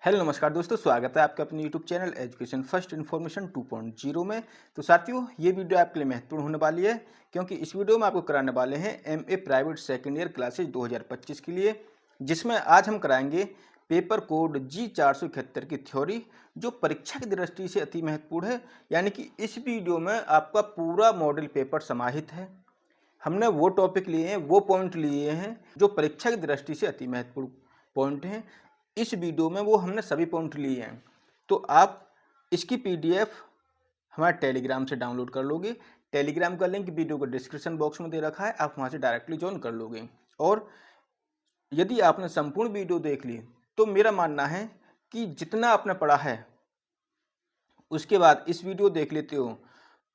Hello नमस्कार दोस्तों, स्वागत है आपका अपने YouTube channel education first information 2.0 में। तो साथियों, ये वीडियो आपके लिए महत्वपूर्ण होने वाली है क्योंकि इस वीडियो में आपको कराने वाले हैं MA private second year classes 2025 के लिए, जिसमें आज हम कराएंगे पेपर कोड G471 की थ्योरी, जो परीक्षा की दृष्टि से अति महत्वपूर्ण है। यानी कि इस वीडियो में आपका पूरा मॉडल पेपर समाहित है। हमने वो टॉपिक लिए हैं, वो पॉइंट लिए हैं जो परीक्षा की दृष्टि से अति महत्वपूर्ण पॉइंट हैं। इस वीडियो में वो हमने सभी पॉइंट लिए हैं। तो आप इसकी पीडीएफ हमारे टेलीग्राम से डाउनलोड कर लोगे। टेलीग्राम का लिंक वीडियो को डिस्क्रिप्शन बॉक्स में दे रखा है, आप वहाँ से डायरेक्टली ज्वाइन कर लोगे। और यदि आपने संपूर्ण वीडियो देख ली तो मेरा मानना है कि जितना आपने पढ़ा है उसके बाद इस वीडियो देख लेते हो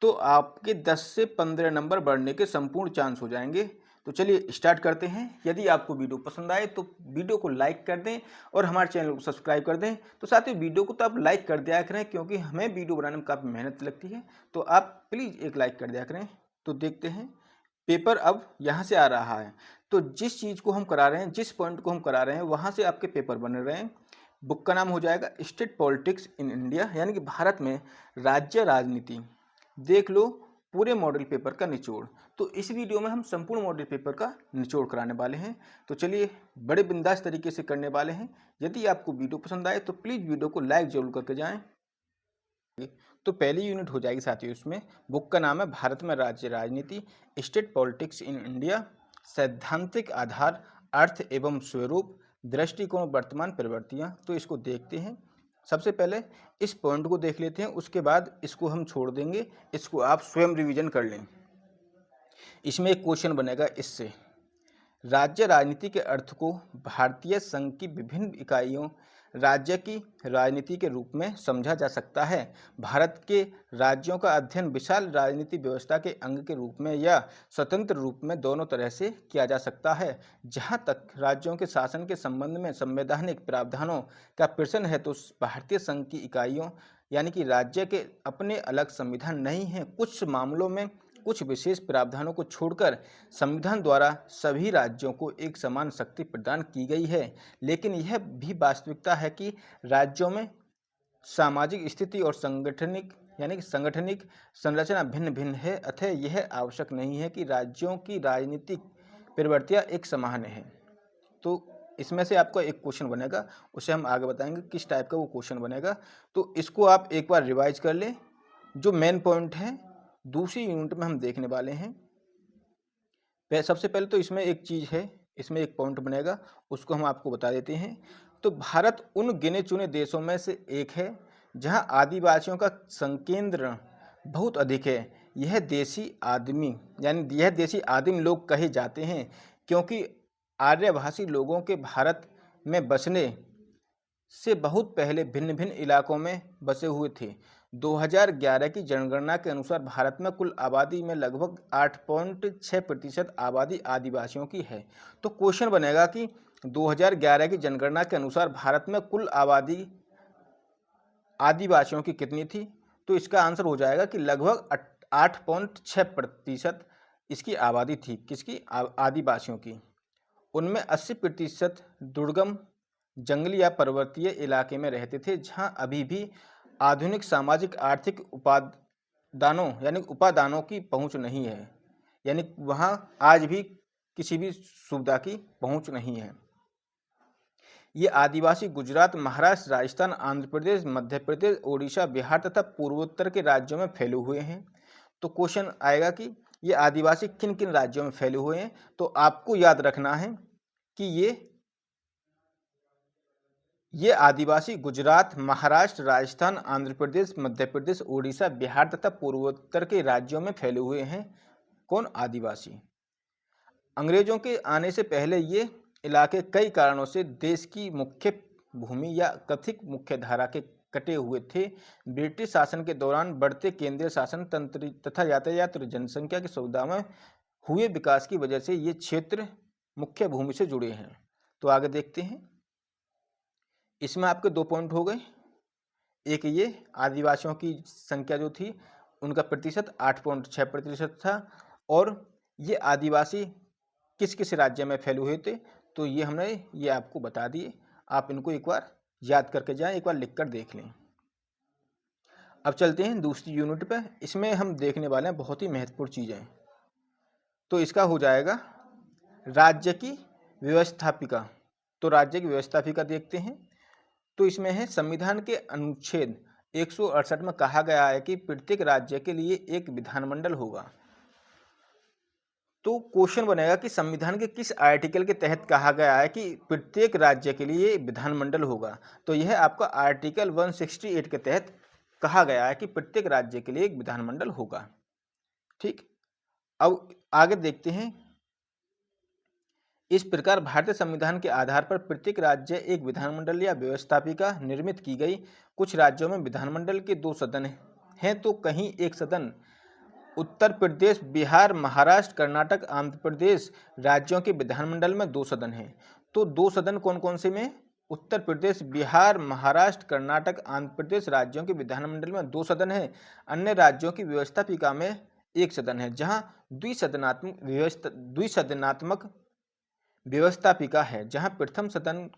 तो आपके 10 से 15 नंबर बढ़ने के संपूर्ण चांस हो जाएंगे। तो चलिए स्टार्ट करते हैं। यदि आपको वीडियो पसंद आए तो वीडियो को लाइक कर दें और हमारे चैनल को सब्सक्राइब कर दें। तो साथ ही वीडियो को तो आप लाइक कर दिया करें क्योंकि हमें वीडियो बनाने में काफ़ी मेहनत लगती है। तो आप प्लीज़ एक लाइक कर दिया करें। तो देखते हैं पेपर अब यहाँ से आ रहा है। तो जिस चीज़ को हम करा रहे हैं, जिस पॉइंट को हम करा रहे हैं, वहाँ से आपके पेपर बन रहे हैं। बुक का नाम हो जाएगा स्टेट पॉलिटिक्स इन इंडिया, यानी कि भारत में राज्य राजनीति। देख लो पूरे मॉडल पेपर का निचोड़। तो इस वीडियो में हम संपूर्ण मॉडल पेपर का निचोड़ कराने वाले हैं। तो चलिए बड़े बिंदास तरीके से करने वाले हैं। यदि आपको वीडियो पसंद आए तो प्लीज़ वीडियो को लाइक जरूर करके जाएं। तो पहली यूनिट हो जाएगी साथियों इसमें। बुक का नाम है भारत में राज्य राजनीति, स्टेट पॉलिटिक्स इन इंडिया, सैद्धांतिक आधार, अर्थ एवं स्वरूप, दृष्टिकोण, वर्तमान प्रवृत्तियाँ। तो इसको देखते हैं। सबसे पहले इस पॉइंट को देख लेते हैं, उसके बाद इसको हम छोड़ देंगे। इसको आप स्वयं रिवीजन कर लें। इसमें एक क्वेश्चन बनेगा इससे, राज्य राजनीति के अर्थ को भारतीय संघ की विभिन्न इकाइयों राज्य की राजनीति के रूप में समझा जा सकता है। भारत के राज्यों का अध्ययन विशाल राजनीति व्यवस्था के अंग के रूप में या स्वतंत्र रूप में दोनों तरह से किया जा सकता है। जहाँ तक राज्यों के शासन के संबंध में संवैधानिक प्रावधानों का प्रश्न है तो भारतीय संघ की इकाइयों यानी कि राज्य के अपने अलग संविधान नहीं हैं। कुछ मामलों में कुछ विशेष प्रावधानों को छोड़कर संविधान द्वारा सभी राज्यों को एक समान शक्ति प्रदान की गई है, लेकिन यह भी वास्तविकता है कि राज्यों में सामाजिक स्थिति और संगठनिक संरचना भिन्न भिन्न है। अतः यह आवश्यक नहीं है कि राज्यों की राजनीतिक प्रवृत्तियां एक समान है। तो इसमें से आपका एक क्वेश्चन बनेगा, उसे हम आगे बताएंगे किस टाइप का वो क्वेश्चन बनेगा। तो इसको आप एक बार रिवाइज कर लें। जो मेन पॉइंट है दूसरी यूनिट में हम देखने वाले हैं। सबसे पहले तो इसमें एक चीज़ है, इसमें एक पॉइंट बनेगा, उसको हम आपको बता देते हैं। तो भारत उन गिने चुने देशों में से एक है जहां आदिवासियों का संकेंद्रण बहुत अधिक है। यह देसी आदिम लोग कहे जाते हैं क्योंकि आर्यभाषी लोगों के भारत में बसने से बहुत पहले भिन्न भिन्न इलाकों में बसे हुए थे। 2011 की जनगणना के अनुसार भारत में कुल आबादी में लगभग 8.6% आबादी आदिवासियों की है। तो क्वेश्चन बनेगा कि 2011 की जनगणना के अनुसार भारत में कुल आबादी आदिवासियों की कितनी थी? तो इसका आंसर हो जाएगा कि लगभग 8.6% इसकी आबादी थी। किसकी? आदिवासियों की। उनमें 80% दुर्गम जंगली या पर्वतीय इलाके में रहते थे, जहां अभी भी आधुनिक सामाजिक आर्थिक उपादानों की पहुंच नहीं है। यानी वहां आज भी किसी भी सुविधा की पहुंच नहीं है। ये आदिवासी गुजरात, महाराष्ट्र, राजस्थान, आंध्र प्रदेश, मध्य प्रदेश, ओडिशा, बिहार तथा पूर्वोत्तर के राज्यों में फैले हुए हैं। तो क्वेश्चन आएगा कि ये आदिवासी किन किन राज्यों में फैले हुए हैं? तो आपको याद रखना है कि ये आदिवासी गुजरात, महाराष्ट्र, राजस्थान, आंध्र प्रदेश, मध्य प्रदेश, ओडिशा, बिहार तथा पूर्वोत्तर के राज्यों में फैले हुए हैं। कौन? आदिवासी। अंग्रेजों के आने से पहले ये इलाके कई कारणों से देश की मुख्य भूमि या कथित मुख्य धारा के कटे हुए थे। ब्रिटिश शासन के दौरान बढ़ते केंद्रीय शासन तंत्र तथा यातायात और जनसंख्या की सुविधा में हुए विकास की वजह से ये क्षेत्र मुख्य भूमि से जुड़े हैं। तो आगे देखते हैं। इसमें आपके दो पॉइंट हो गए। एक ये आदिवासियों की संख्या जो थी उनका प्रतिशत 8.6% था, और ये आदिवासी किस किस राज्य में फैले हुए थे तो ये हमने आपको बता दिए। आप इनको एक बार याद करके जाएं, एक बार लिख कर देख लें। अब चलते हैं दूसरी यूनिट पे। इसमें हम देखने वाले हैं बहुत ही महत्वपूर्ण चीज़ें। तो इसका हो जाएगा राज्य की व्यवस्थापिका। तो राज्य की व्यवस्थापिका देखते हैं। तो इसमें है संविधान के अनुच्छेद 168 में कहा गया है कि प्रत्येक राज्य के लिए एक विधानमंडल होगा। तो क्वेश्चन बनेगा कि संविधान के किस आर्टिकल के तहत कहा गया है कि प्रत्येक राज्य के लिए विधानमंडल होगा। तो यह आपका आर्टिकल 168 के तहत कहा गया है कि प्रत्येक राज्य के लिए एक विधानमंडल होगा। ठीक, अब आगे देखते हैं। इस प्रकार भारतीय संविधान के आधार पर प्रत्येक राज्य एक विधानमंडल या व्यवस्थापिका निर्मित की गई। कुछ राज्यों में विधानमंडल के 2 सदन हैं तो कहीं एक सदन। उत्तर प्रदेश, बिहार, महाराष्ट्र, कर्नाटक, आंध्र प्रदेश राज्यों के विधानमंडल में 2 सदन हैं। तो 2 सदन कौन कौन से में? उत्तर प्रदेश, बिहार, महाराष्ट्र, कर्नाटक, आंध्र प्रदेश राज्यों के विधानमंडल में 2 सदन हैं। अन्य राज्यों की व्यवस्थापिका में 1 सदन है, जहां द्विसदनात्मक व्यवस्थापिका है, जहां प्रथम सदन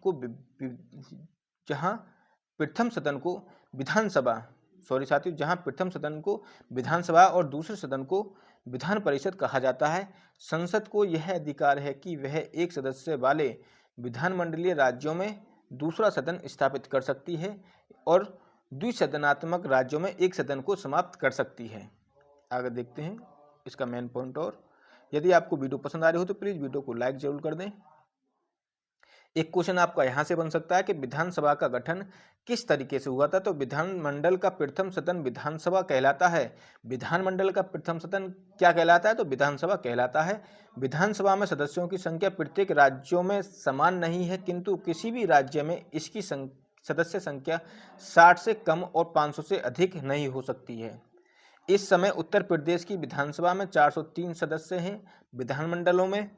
को विधानसभा और दूसरे सदन को विधान परिषद कहा जाता है। संसद को यह अधिकार है कि वह 1 सदस्य वाले विधानमंडलीय राज्यों में दूसरा सदन स्थापित कर सकती है और द्विसदनात्मक राज्यों में 1 सदन को समाप्त कर सकती है। आगे देखते हैं इसका मेन पॉइंट। और यदि आपको वीडियो पसंद आ रही हो तो प्लीज़ वीडियो को लाइक जरूर कर दें। एक क्वेश्चन आपका यहाँ से बन सकता है कि विधानसभा का गठन किस तरीके से हुआ था। तो विधानमंडल का प्रथम सदन विधानसभा कहलाता है। विधानमंडल का प्रथम सदन क्या कहलाता है? तो विधानसभा कहलाता है। विधानसभा में सदस्यों की संख्या प्रत्येक राज्यों में समान नहीं है, किंतु किसी भी राज्य में इसकी सदस्य संख्या 60 से कम और 500 से अधिक नहीं हो सकती है। इस समय उत्तर प्रदेश की विधानसभा में 403 सदस्य हैं। विधानमंडलों में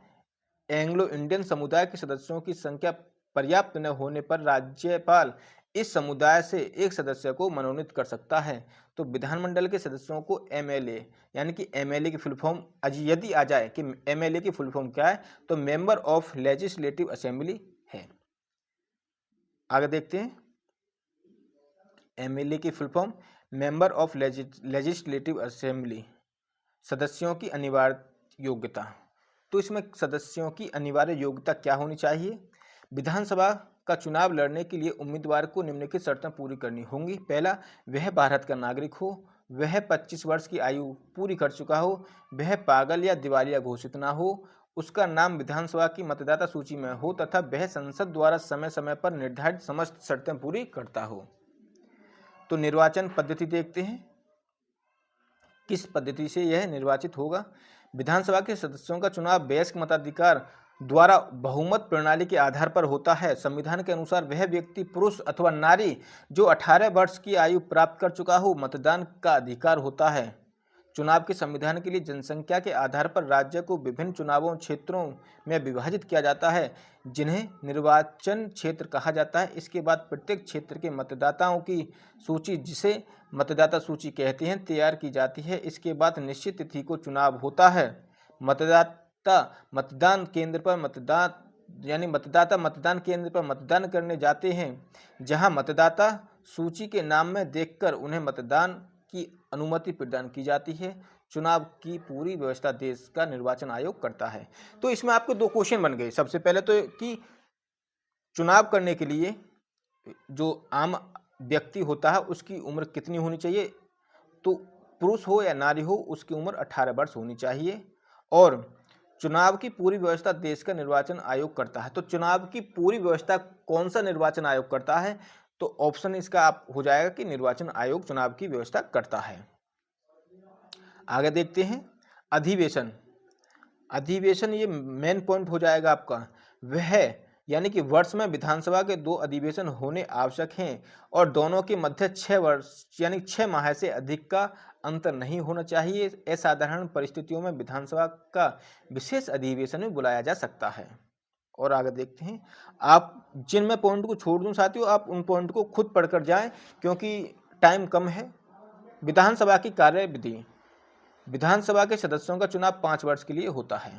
एंग्लो इंडियन समुदाय के सदस्यों की संख्या पर्याप्त न होने पर राज्यपाल इस समुदाय से 1 सदस्य को मनोनीत कर सकता है। तो विधानमंडल के सदस्यों को एमएलए, यानी कि एमएलए की फुल फॉर्म यदि आ जाए कि एमएलए की फुल फॉर्म क्या है, तो मेंबर ऑफ लेजिस्लेटिव असेंबली है। आगे देखते हैं। एमएलए की full form member of legislative assembly. सदस्यों की अनिवार्य योग्यता। तो इसमें सदस्यों की अनिवार्य योग्यता क्या होनी चाहिए? विधानसभा का चुनाव लड़ने के लिए उम्मीदवार को निम्नलिखित शर्तें पूरी करनी होंगी। पहला, वह भारत का नागरिक हो, वह 25 वर्ष की आयु पूरी कर चुका हो, वह पागल या दिवालिया घोषित ना हो, उसका नाम विधानसभा की मतदाता सूची में हो तथा वह संसद द्वारा समय समय पर निर्धारित समस्त शर्तें पूरी करता हो। तो निर्वाचन पद्धति देखते हैं, किस पद्धति से यह निर्वाचित होगा। विधानसभा के सदस्यों का चुनाव वयस्क मताधिकार द्वारा बहुमत प्रणाली के आधार पर होता है। संविधान के अनुसार वह व्यक्ति पुरुष अथवा नारी जो 18 वर्ष की आयु प्राप्त कर चुका हो मतदान का अधिकार होता है। चुनाव के संविधान के लिए जनसंख्या के आधार पर राज्य को विभिन्न चुनावों क्षेत्रों में विभाजित किया जाता है, जिन्हें निर्वाचन क्षेत्र कहा जाता है। इसके बाद प्रत्येक क्षेत्र के मतदाताओं की सूची, जिसे मतदाता सूची कहते हैं, तैयार की जाती है। इसके बाद निश्चित तिथि को चुनाव होता है। मतदाता मतदान केंद्र पर मतदान करने जाते हैं, जहां मतदाता सूची के नाम में देखकर उन्हें मतदान की अनुमति प्रदान की जाती है। चुनाव की पूरी व्यवस्था देश का निर्वाचन आयोग करता है। तो इसमें आपके 2 क्वेश्चन बन गए। सबसे पहले तो कि चुनाव करने के लिए जो आम व्यक्ति होता है उसकी उम्र कितनी होनी चाहिए। तो पुरुष हो या नारी हो उसकी उम्र 18 वर्ष होनी चाहिए। और चुनाव की पूरी व्यवस्था देश का निर्वाचन आयोग करता है। तो चुनाव की पूरी व्यवस्था कौन सा निर्वाचन आयोग करता है? तो ऑप्शन इसका आप हो जाएगा कि निर्वाचन आयोग चुनाव की व्यवस्था करता है। आगे देखते हैं अधिवेशन ये मेन पॉइंट हो जाएगा आपका। वह यानी कि वर्ष में विधानसभा के 2 अधिवेशन होने आवश्यक हैं और दोनों के मध्य 6 वर्ष यानी 6 माह से अधिक का अंतर नहीं होना चाहिए। असाधारण परिस्थितियों में विधानसभा का विशेष अधिवेशन में बुलाया जा सकता है। और आगे देखते हैं। आप जिन मैं पॉइंट को छोड़ दूं साथियों, आप उन पॉइंट को खुद पढ़कर जाएं क्योंकि टाइम कम है। विधानसभा की कार्यविधि। विधानसभा के सदस्यों का चुनाव 5 वर्ष के लिए होता है।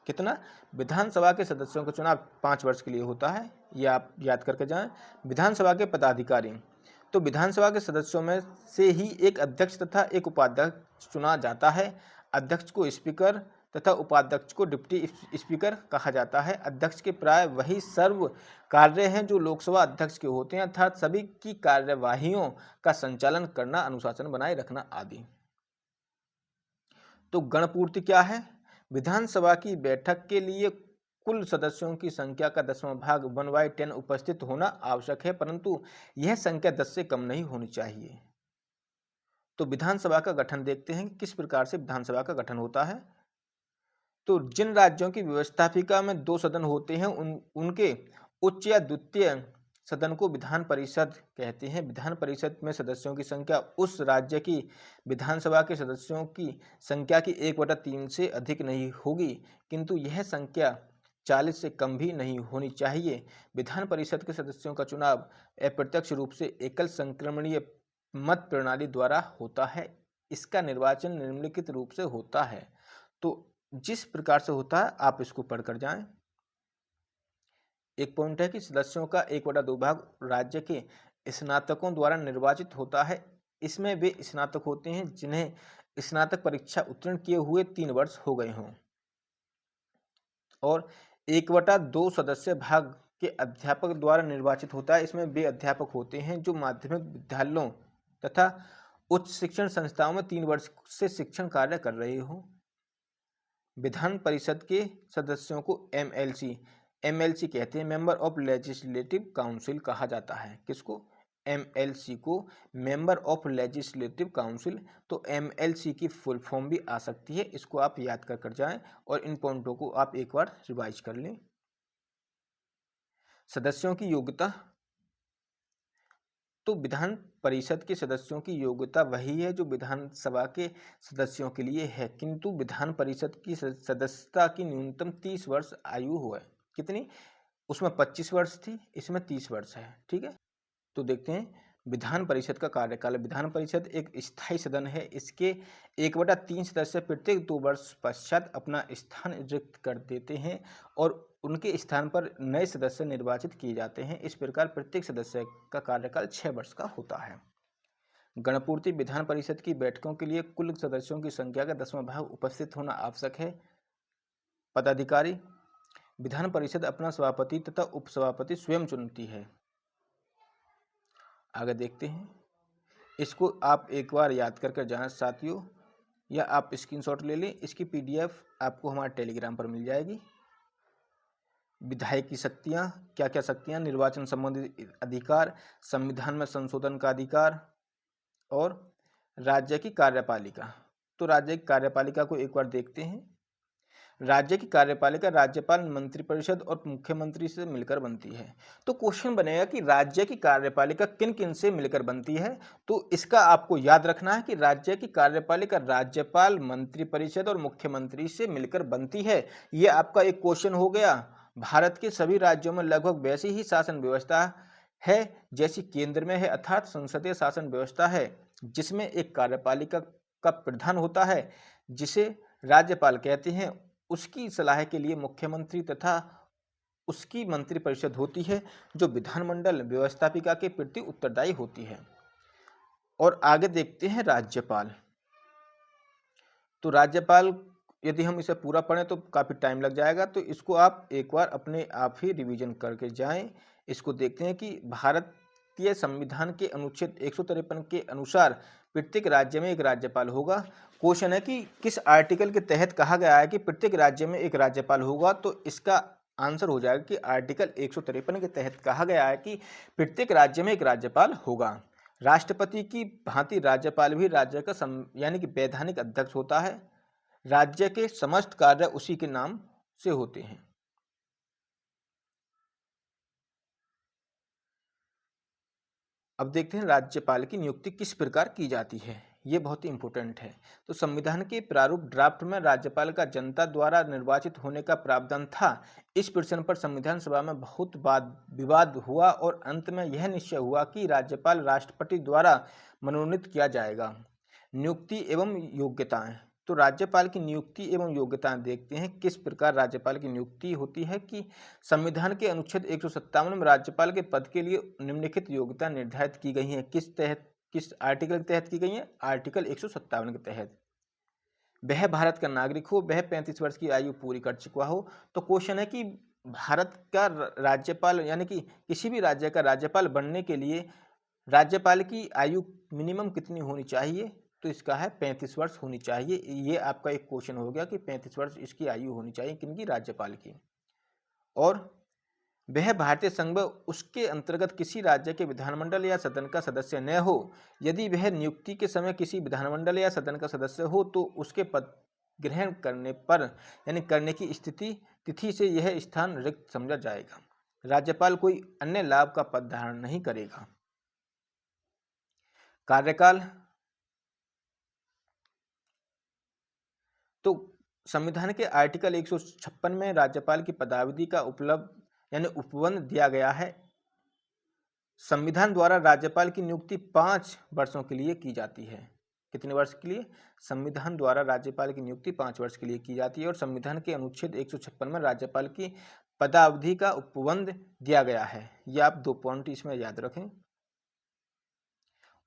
कितना? विधानसभा के सदस्यों का चुनाव 5 वर्ष के लिए होता है। ये आप याद करके जाएं। विधानसभा के पदाधिकारी, तो विधानसभा के सदस्यों में से ही एक अध्यक्ष तथा एक उपाध्यक्ष चुना जाता है। अध्यक्ष को स्पीकर तथा उपाध्यक्ष को डिप्टी स्पीकर कहा जाता है। अध्यक्ष के प्राय वही सर्व कार्य हैं जो लोकसभा अध्यक्ष के होते हैं, अर्थात सभी की कार्यवाहियों का संचालन करना, अनुशासन बनाए रखना आदि। तो गणपूर्ति क्या है? विधानसभा की बैठक के लिए कुल सदस्यों की संख्या का 10वां भाग 1/10 उपस्थित होना आवश्यक है, परंतु यह संख्या 10 से कम नहीं होनी चाहिए। तो विधानसभा का गठन देखते हैं कि किस प्रकार से विधानसभा का गठन होता है। तो जिन राज्यों की व्यवस्थापिका में 2 सदन होते हैं उनके उच्च या द्वितीय सदन को विधान परिषद कहते हैं। विधान परिषद में सदस्यों की संख्या उस राज्य की विधानसभा के सदस्यों की संख्या की 1/3 से अधिक नहीं होगी, किंतु यह संख्या 40 से कम भी नहीं होनी चाहिए। विधान परिषद के सदस्यों का चुनाव अप्रत्यक्ष रूप से एकल संक्रमणीय मत प्रणाली द्वारा होता है। इसका निर्वाचन निम्नलिखित रूप से होता है। तो जिस प्रकार से होता है आप इसको पढ़कर जाएं। एक पॉइंट है कि सदस्यों का 1/2 भाग राज्य के स्नातकों द्वारा निर्वाचित होता है। इसमें वे स्नातक होते हैं जिन्हें स्नातक परीक्षा उत्तीर्ण किए हुए 3 वर्ष हो गए हों। और 1/2 सदस्य भाग के अध्यापक द्वारा निर्वाचित होता है। इसमें वे अध्यापक होते हैं जो माध्यमिक विद्यालयों तथा उच्च शिक्षण संस्थाओं में 3 वर्ष से शिक्षण कार्य कर रहे हो। विधान परिषद के सदस्यों को एमएलसी कहते हैं, मेंबर ऑफ लेजिस्लेटिव काउंसिल कहा जाता है। किसको? एमएलसी को मेंबर ऑफ लेजिस्लेटिव काउंसिल। तो एमएलसी की फुल फॉर्म भी आ सकती है, इसको आप याद कर जाएं और इन पॉइंटों को आप एक बार रिवाइज कर लें। सदस्यों की योग्यता, तो विधान परिषद के सदस्यों की योग्यता वही है जो विधानसभा के सदस्यों के लिए है, किंतु विधान परिषद की सदस्यता की न्यूनतम 30 वर्ष आयु हो है। कितनी? उसमें 25 वर्ष थी, इसमें 30 वर्ष है। ठीक है, तो देखते हैं विधान परिषद का कार्यकाल। विधान परिषद एक स्थायी सदन है। इसके 1/3 सदस्य प्रत्येक 2 वर्ष पश्चात अपना स्थान रिक्त कर देते हैं और उनके स्थान पर नए सदस्य निर्वाचित किए जाते हैं। इस प्रकार प्रत्येक सदस्य का कार्यकाल 6 वर्ष का होता है। गणपूर्ति, विधान परिषद की बैठकों के लिए कुल सदस्यों की संख्या का 10वां भाग उपस्थित होना आवश्यक है। पदाधिकारी, विधान परिषद अपना सभापति तथा उपसभापति स्वयं चुनती है। आगे देखते हैं, इसको आप एक बार याद करके जाएं साथियों, या आप स्क्रीनशॉट ले लें। इसकी पीडीएफ आपको हमारे टेलीग्राम पर मिल जाएगी। विधायक की शक्तियां, क्या क्या शक्तियां? निर्वाचन संबंधी अधिकार, संविधान में संशोधन का अधिकार और राज्य की कार्यपालिका। तो राज्य की कार्यपालिका को एक बार देखते हैं। राज्य की कार्यपालिका राज्यपाल, मंत्रिपरिषद और मुख्यमंत्री से मिलकर बनती है। तो क्वेश्चन बनेगा कि राज्य की कार्यपालिका किन किन से मिलकर बनती है। तो इसका आपको याद रखना है कि राज्य की कार्यपालिका राज्यपाल, मंत्रिपरिषद और मुख्यमंत्री से मिलकर बनती है। ये आपका एक क्वेश्चन हो गया। भारत के सभी राज्यों में लगभग वैसी ही शासन व्यवस्था है जैसी केंद्र में है, अर्थात संसदीय शासन व्यवस्था है जिसमें एक कार्यपालिका का प्रधान होता है जिसे राज्यपाल कहते हैं। उसकी सलाह के लिए मुख्यमंत्री तथा उसकी मंत्रिपरिषद होती है जो विधानमंडल व्यवस्थापिका के प्रति उत्तरदायी होती है। और आगे देखते हैं राज्यपाल। तो राज्यपाल, यदि हम इसे पूरा पढ़ें तो काफ़ी टाइम लग जाएगा, तो इसको आप एक बार अपने आप ही रिवीजन करके जाएं। इसको देखते हैं कि भारतीय संविधान के अनुच्छेद 153 के अनुसार प्रत्येक राज्य में एक राज्यपाल होगा। क्वेश्चन है कि किस आर्टिकल के तहत कहा गया है कि प्रत्येक राज्य में एक राज्यपाल होगा। तो इसका आंसर हो जाएगा कि आर्टिकल 153 के तहत कहा गया है कि प्रत्येक राज्य में एक राज्यपाल होगा। राष्ट्रपति की भांति राज्यपाल भी राज्य का यानी कि वैधानिक अध्यक्ष होता है। राज्य के समस्त कार्य उसी के नाम से होते हैं। अब देखते हैं राज्यपाल की नियुक्ति किस प्रकार की जाती है। ये बहुत ही इंपॉर्टेंट है। तो संविधान के प्रारूप ड्राफ्ट में राज्यपाल का जनता द्वारा निर्वाचित होने का प्रावधान था। इस प्रश्न पर संविधान सभा में बहुत विवाद हुआ और अंत में यह निश्चय हुआ कि राज्यपाल राष्ट्रपति द्वारा मनोनीत किया जाएगा। नियुक्ति एवं योग्यताएं। तो राज्यपाल की नियुक्ति एवं योग्यताएं देखते हैं। किस प्रकार राज्यपाल की नियुक्ति होती है कि संविधान के अनुच्छेद 157 में राज्यपाल के पद के लिए निम्नलिखित योग्यता निर्धारित की गई हैं। किस आर्टिकल के तहत की गई हैं? आर्टिकल 157 के तहत। वह भारत का नागरिक हो, वह 35 वर्ष की आयु पूरी कर चुका हो। तो क्वेश्चन है कि भारत का राज्यपाल यानी कि किसी भी राज्य का राज्यपाल बनने के लिए राज्यपाल की आयु मिनिमम कितनी होनी चाहिए? तो इसका है 35 वर्ष होनी चाहिए। ये आपका एक क्वेश्चन हो गया कि 35 वर्ष इसकी आयु होनी चाहिए किनकी? राज्यपाल की। और वह भारतीय संघ व उसके अंतर्गत किसी राज्य के विधानमंडल या सदन का सदस्य न हो। यदि वह नियुक्ति के समय किसी विधानमंडल या सदन का सदस्य हो तो उसके पद ग्रहण करने पर यानी करने की स्थिति तिथि से यह स्थान रिक्त समझा जाएगा। राज्यपाल कोई अन्य लाभ का पद धारण नहीं करेगा। कार्यकाल, तो संविधान के आर्टिकल 156 में राज्यपाल की पदावधि का उपबंध दिया गया है। संविधान द्वारा राज्यपाल की नियुक्ति 5 वर्षों के लिए की जाती है। कितने वर्ष के लिए? संविधान द्वारा राज्यपाल की नियुक्ति 5 वर्ष के लिए की जाती है और संविधान के अनुच्छेद 156 में राज्यपाल की पदावधि का उपबंध दिया गया है। ये आप 2 पॉइंट इसमें याद रखें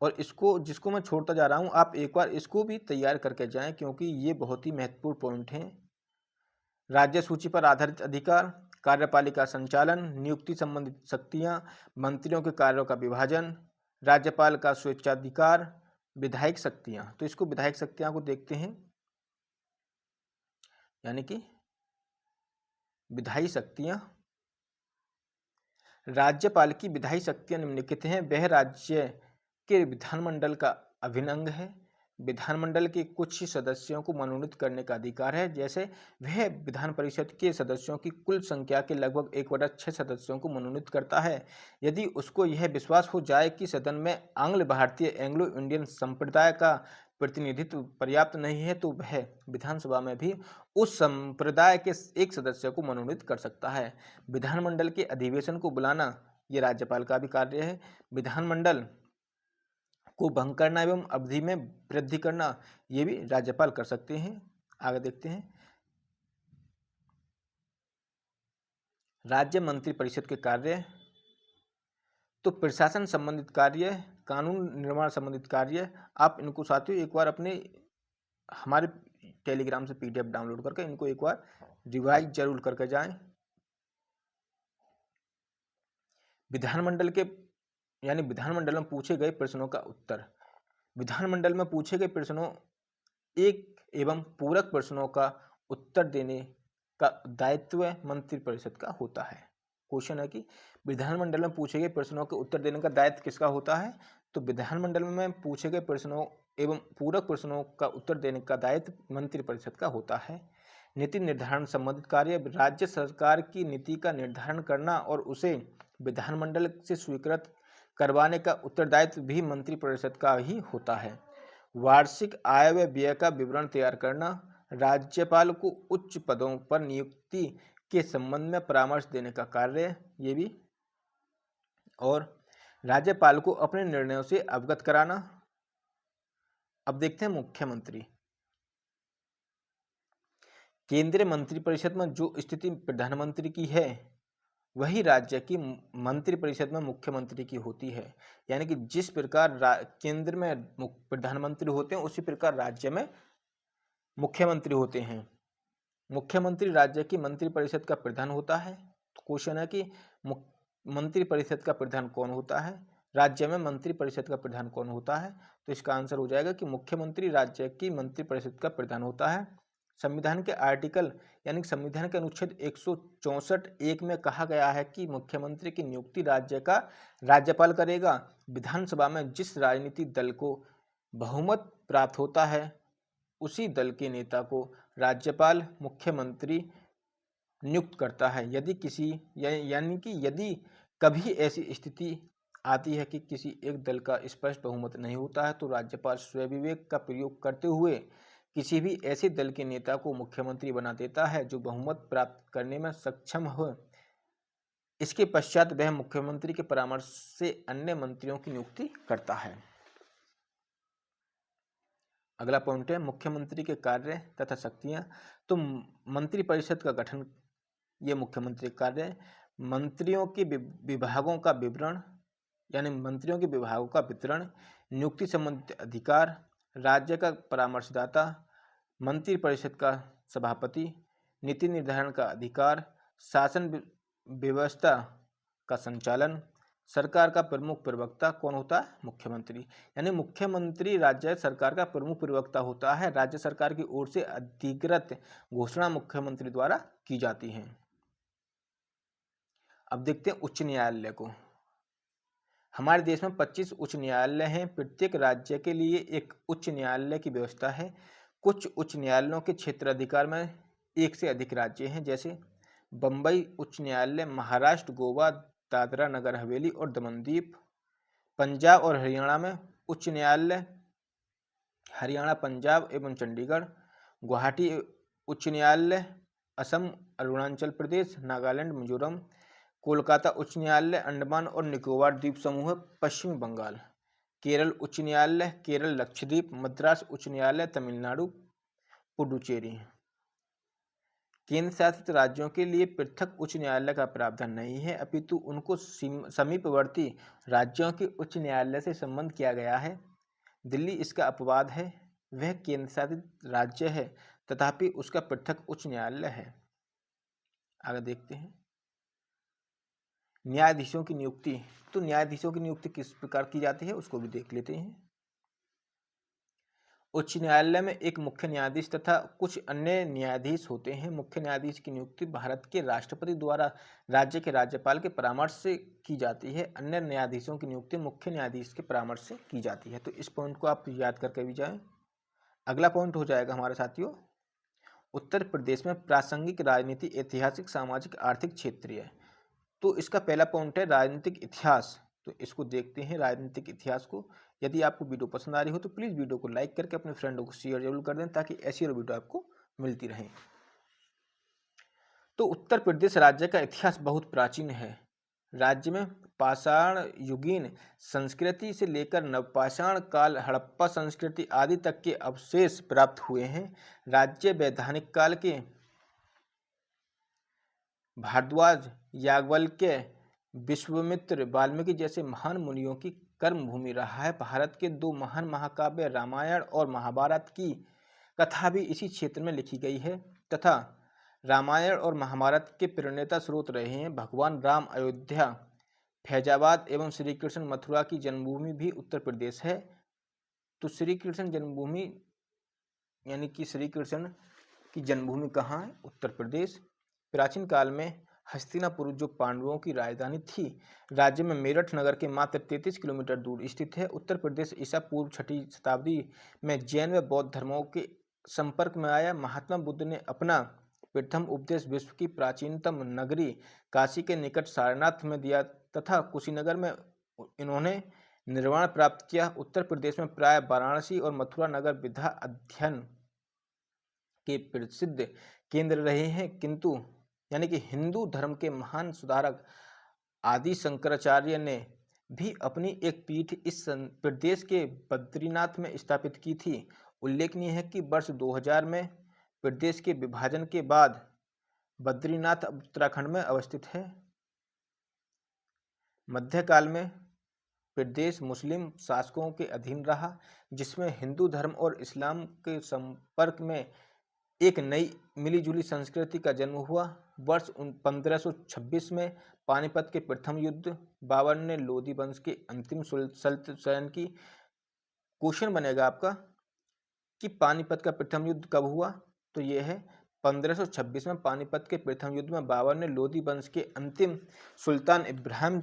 और जिसको मैं छोड़ता जा रहा हूं आप एक बार इसको भी तैयार करके जाएं क्योंकि ये बहुत ही महत्वपूर्ण पॉइंट हैं। राज्य सूची पर आधारित अधिकार, कार्यपालिका संचालन, नियुक्ति संबंधित शक्तियां, मंत्रियों के कार्यों का विभाजन, राज्यपाल का स्वेच्छाधिकार, विधायिक शक्तियां। तो इसको विधायिक शक्तियां को देखते हैं, यानी कि विधायी शक्तियां। राज्यपाल की विधायी शक्तियां निम्नलिखित हैं। वह राज्य के विधानमंडल का अभिन्न अंग है। विधानमंडल के कुछ सदस्यों को मनोनीत करने का अधिकार है। जैसे वह विधान परिषद के सदस्यों की कुल संख्या के लगभग 1/6 सदस्यों को मनोनीत करता है। यदि उसको यह विश्वास हो जाए कि सदन में आंग्ल भारतीय एंग्लो इंडियन संप्रदाय का प्रतिनिधित्व पर्याप्त नहीं है तो वह विधानसभा में भी उस संप्रदाय के एक सदस्य को मनोनीत कर सकता है। विधानमंडल के अधिवेशन को बुलाना ये राज्यपाल का भी कार्य है। विधानमंडल को भंग करना एवं अवधि में वृद्धि करना ये भी राज्यपाल कर सकते हैं। आगे देखते हैं राज्य मंत्री परिषद के कार्य। तो प्रशासन संबंधित कार्य, कानून निर्माण संबंधित कार्य, आप इनको साथियों एक बार अपने हमारे टेलीग्राम से PDF डाउनलोड करके इनको एक बार रिवाइज जरूर करके जाएं। विधानमंडल के यानी विधानमंडल में पूछे गए प्रश्नों का उत्तर। विधानमंडल में पूछे गए प्रश्नों एक एवं पूरक प्रश्नों का उत्तर देने का दायित्व मंत्रिपरिषद का होता है। क्वेश्चन है कि विधानमंडल में पूछे गए प्रश्नों के उत्तर देने का दायित्व किसका होता है? तो विधानमंडल में पूछे गए प्रश्नों एवं पूरक प्रश्नों का उत्तर देने का दायित्व मंत्रिपरिषद का होता है। नीति निर्धारण संबंधित कार्य, राज्य सरकार की नीति का निर्धारण करना और उसे विधानमंडल से स्वीकृत करवाने का उत्तरदायित्व भी मंत्रिपरिषद का ही होता है। वार्षिक आय व व्यय का विवरण तैयार करना, राज्यपाल को उच्च पदों पर नियुक्ति के संबंध में परामर्श देने का कार्य ये भी, और राज्यपाल को अपने निर्णयों से अवगत कराना। अब देखते हैं मुख्यमंत्री। केंद्रीय मंत्रिपरिषद में जो स्थिति प्रधानमंत्री की है वही राज्य की मंत्रिपरिषद में मुख्यमंत्री की होती है। यानी कि जिस प्रकार केंद्र में प्रधानमंत्री होते हैं उसी प्रकार राज्य में मुख्यमंत्री होते हैं। मुख्यमंत्री राज्य की मंत्रिपरिषद का प्रधान होता है। तो क्वेश्चन है कि मंत्रिपरिषद का प्रधान कौन होता है? राज्य में मंत्रिपरिषद का प्रधान कौन होता है? तो इसका आंसर हो जाएगा कि मुख्यमंत्री राज्य की मंत्रिपरिषद का प्रधान होता है। संविधान के आर्टिकल यानी संविधान के अनुच्छेद 164(1) में कहा गया है कि मुख्यमंत्री की नियुक्ति राज्य का राज्यपाल करेगा। विधानसभा में जिस राजनीतिक दल को बहुमत प्राप्त होता है उसी दल के नेता को राज्यपाल मुख्यमंत्री नियुक्त करता है। यदि कभी ऐसी स्थिति आती है कि किसी एक दल का स्पष्ट बहुमत नहीं होता है तो राज्यपाल स्वविवेक का प्रयोग करते हुए किसी भी ऐसे दल के नेता को मुख्यमंत्री बना देता है जो बहुमत प्राप्त करने में सक्षम हो। इसके पश्चात वह मुख्यमंत्री के परामर्श से अन्य मंत्रियों की नियुक्ति करता है। अगला पॉइंट है मुख्यमंत्री के कार्य तथा शक्तियाँ। तो मंत्रिपरिषद का गठन, ये मुख्यमंत्री का कार्य है। मंत्रियों के विभागों का विवरण, यानी मंत्रियों के विभागों का वितरण, नियुक्ति संबंधित अधिकार, राज्य का परामर्शदाता, मंत्रिपरिषद का सभापति, नीति निर्धारण का अधिकार, शासन व्यवस्था का संचालन, सरकार का प्रमुख प्रवक्ता कौन होता है? मुख्यमंत्री। यानी मुख्यमंत्री राज्य सरकार का प्रमुख प्रवक्ता होता है। राज्य सरकार की ओर से अधिकृत घोषणा मुख्यमंत्री द्वारा की जाती है। अब देखते हैं उच्च न्यायालय को। हमारे देश में 25 उच्च न्यायालय हैं। प्रत्येक राज्य के लिए एक उच्च न्यायालय की व्यवस्था है। कुछ उच्च न्यायालयों के क्षेत्राधिकार में एक से अधिक राज्य हैं, जैसे बम्बई उच्च न्यायालय, महाराष्ट्र, गोवा, दादरा नगर हवेली और दमनदीप। पंजाब और हरियाणा में उच्च न्यायालय, हरियाणा, पंजाब एवं चंडीगढ़। गुवाहाटी उच्च न्यायालय, असम, अरुणाचल प्रदेश, नागालैंड, मिजोरम। कोलकाता उच्च न्यायालय, अंडमान और निकोबार द्वीप समूह, पश्चिम बंगाल। केरल उच्च न्यायालय, केरल, लक्षद्वीप। मद्रास उच्च न्यायालय, तमिलनाडु, पुडुचेरी। केंद्र शासित राज्यों के लिए पृथक उच्च न्यायालय का प्रावधान नहीं है, अपितु उनको समीपवर्ती राज्यों के उच्च न्यायालय से संबंध किया गया है। दिल्ली इसका अपवाद है, वह केंद्र शासित राज्य है तथापि उसका पृथक उच्च न्यायालय है। आगे देखते हैं न्यायाधीशों की नियुक्ति। तो न्यायाधीशों की नियुक्ति किस प्रकार की जाती है उसको भी देख लेते हैं। उच्च न्यायालय में एक मुख्य न्यायाधीश तथा कुछ अन्य न्यायाधीश होते हैं। मुख्य न्यायाधीश की नियुक्ति भारत के राष्ट्रपति द्वारा राज्य के राज्यपाल के परामर्श से की जाती है। अन्य न्यायाधीशों की नियुक्ति मुख्य न्यायाधीश के परामर्श से की जाती है। तो इस पॉइंट को आप याद करके भी जाएं। अगला पॉइंट हो जाएगा हमारे साथियों, उत्तर प्रदेश में प्रासंगिक राजनीति, ऐतिहासिक, सामाजिक, आर्थिक, क्षेत्रीय। तो इसका पहला पॉइंट है राजनीतिक इतिहास। तो इसको देखते हैं राजनीतिक इतिहास को। यदि आपको वीडियो पसंद आ रही हो तो प्लीज़ वीडियो को लाइक करके अपने फ्रेंडों को शेयर जरूर कर दें ताकि ऐसी और वीडियो आपको मिलती रहे। तो उत्तर प्रदेश राज्य का इतिहास बहुत प्राचीन है। राज्य में पाषाण युगीन संस्कृति से लेकर नवपाषाण काल, हड़प्पा संस्कृति आदि तक के अवशेष प्राप्त हुए हैं। राज्य वैधानिक काल के भारद्वाज, याज्ञवल्क्य, विश्वामित्र, वाल्मीकि जैसे महान मुनियों की कर्मभूमि रहा है। भारत के दो महान महाकाव्य रामायण और महाभारत की कथा भी इसी क्षेत्र में लिखी गई है तथा रामायण और महाभारत के प्रेरणा स्रोत रहे हैं। भगवान राम अयोध्या, फैजाबाद एवं श्री कृष्ण मथुरा की जन्मभूमि भी उत्तर प्रदेश है। तो श्री कृष्ण जन्मभूमि यानी कि श्री कृष्ण की जन्मभूमि कहाँ है? उत्तर प्रदेश। प्राचीन काल में हस्तिनापुर जो पांडवों की राजधानी थी, राज्य में मेरठ नगर के मात्र 33 किलोमीटर दूर स्थित है। उत्तर प्रदेश ईसा पूर्व 6वीं शताब्दी में जैन व बौद्ध धर्मों के संपर्क में आया। महात्मा बुद्ध ने अपना प्रथम उपदेश विश्व की प्राचीनतम नगरी काशी के निकट सारनाथ में दिया तथा कुशीनगर में इन्होंने निर्वाण प्राप्त किया। उत्तर प्रदेश में प्राय वाराणसी और मथुरा नगर विद्या अध्ययन के प्रसिद्ध केंद्र रहे हैं, किंतु यानी कि हिंदू धर्म के महान सुधारक आदि शंकराचार्य ने भी अपनी एक पीठ इस प्रदेश के बद्रीनाथ में स्थापित की थी। उल्लेखनीय है कि वर्ष 2000 में प्रदेश के विभाजन के बाद बद्रीनाथ उत्तराखंड में अवस्थित है। मध्यकाल में प्रदेश मुस्लिम शासकों के अधीन रहा, जिसमें हिंदू धर्म और इस्लाम के संपर्क में एक नई मिलीजुली संस्कृति का जन्म हुआ। वर्ष 1526 में पानीपत के प्रथम युद्ध, बाबर ने लोधी वंश के अंतिम सल्तनत की। क्वेश्चन बनेगा आपका कि पानीपत का प्रथम युद्ध कब हुआ? तो यह है 1526 में पानीपत के प्रथम युद्ध में बाबर ने लोधी वंश के अंतिम सुल्तान इब्राहिम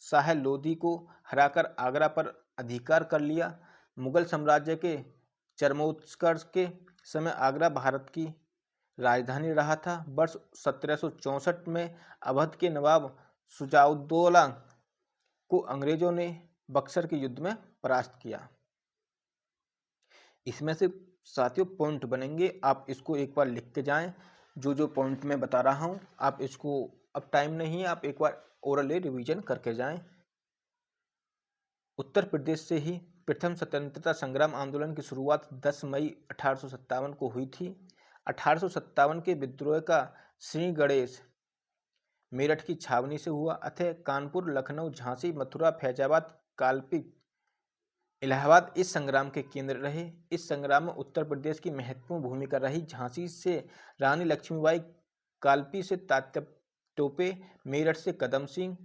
शाह लोधी को हराकर आगरा पर अधिकार कर लिया। मुगल साम्राज्य के चरमोत्कर्ष के समय आगरा भारत की राजधानी रहा था। वर्ष 1764 में अवध के नवाब शुजाउद्दौला को अंग्रेजों ने बक्सर के युद्ध में परास्त किया। इसमें से साथियों पॉइंट बनेंगे, आप इसको एक बार लिख के जाएं। जो पॉइंट मैं बता रहा हूं आप इसको, अब टाइम नहीं है, आप एक बार ओरली रिवीजन करके जाएं। उत्तर प्रदेश से ही प्रथम स्वतंत्रता संग्राम आंदोलन की शुरुआत 10 मई 1857 को हुई थी। 1857 के विद्रोह का श्री गणेश मेरठ की छावनी से हुआ, अतः कानपुर, लखनऊ, झांसी, मथुरा, फैजाबाद, काल्पी, इलाहाबाद इस संग्राम के केंद्र रहे। इस संग्राम में उत्तर प्रदेश की महत्वपूर्ण भूमिका रही। झांसी से रानी लक्ष्मीबाई, काल्पी से तात्या टोपे, मेरठ से कदम सिंह,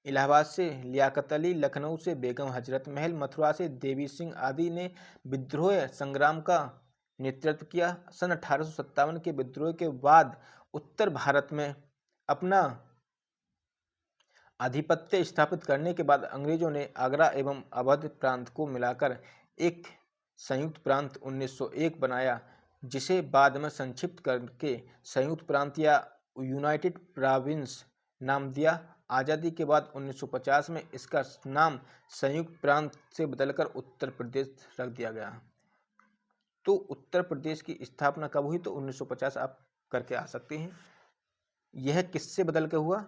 इलाहाबाद से लियाकत अली, लखनऊ से बेगम हजरत महल, मथुरा से देवी सिंह आदि ने विद्रोह संग्राम का नेतृत्व किया। सन 1857 के विद्रोह के बाद उत्तर भारत में अपना आधिपत्य स्थापित करने के बाद अंग्रेजों ने आगरा एवं अवध प्रांत को मिलाकर एक संयुक्त प्रांत 1901 बनाया, जिसे बाद में संक्षिप्त करके संयुक्त प्रांत या यूनाइटेड प्रोविंस नाम दिया। आज़ादी के बाद 1950 में इसका नाम संयुक्त प्रांत से बदलकर उत्तर प्रदेश रख दिया गया। तो उत्तर प्रदेश की स्थापना कब हुई? तो 1950 आप करके आ सकते हैं। यह किससे बदल के हुआ?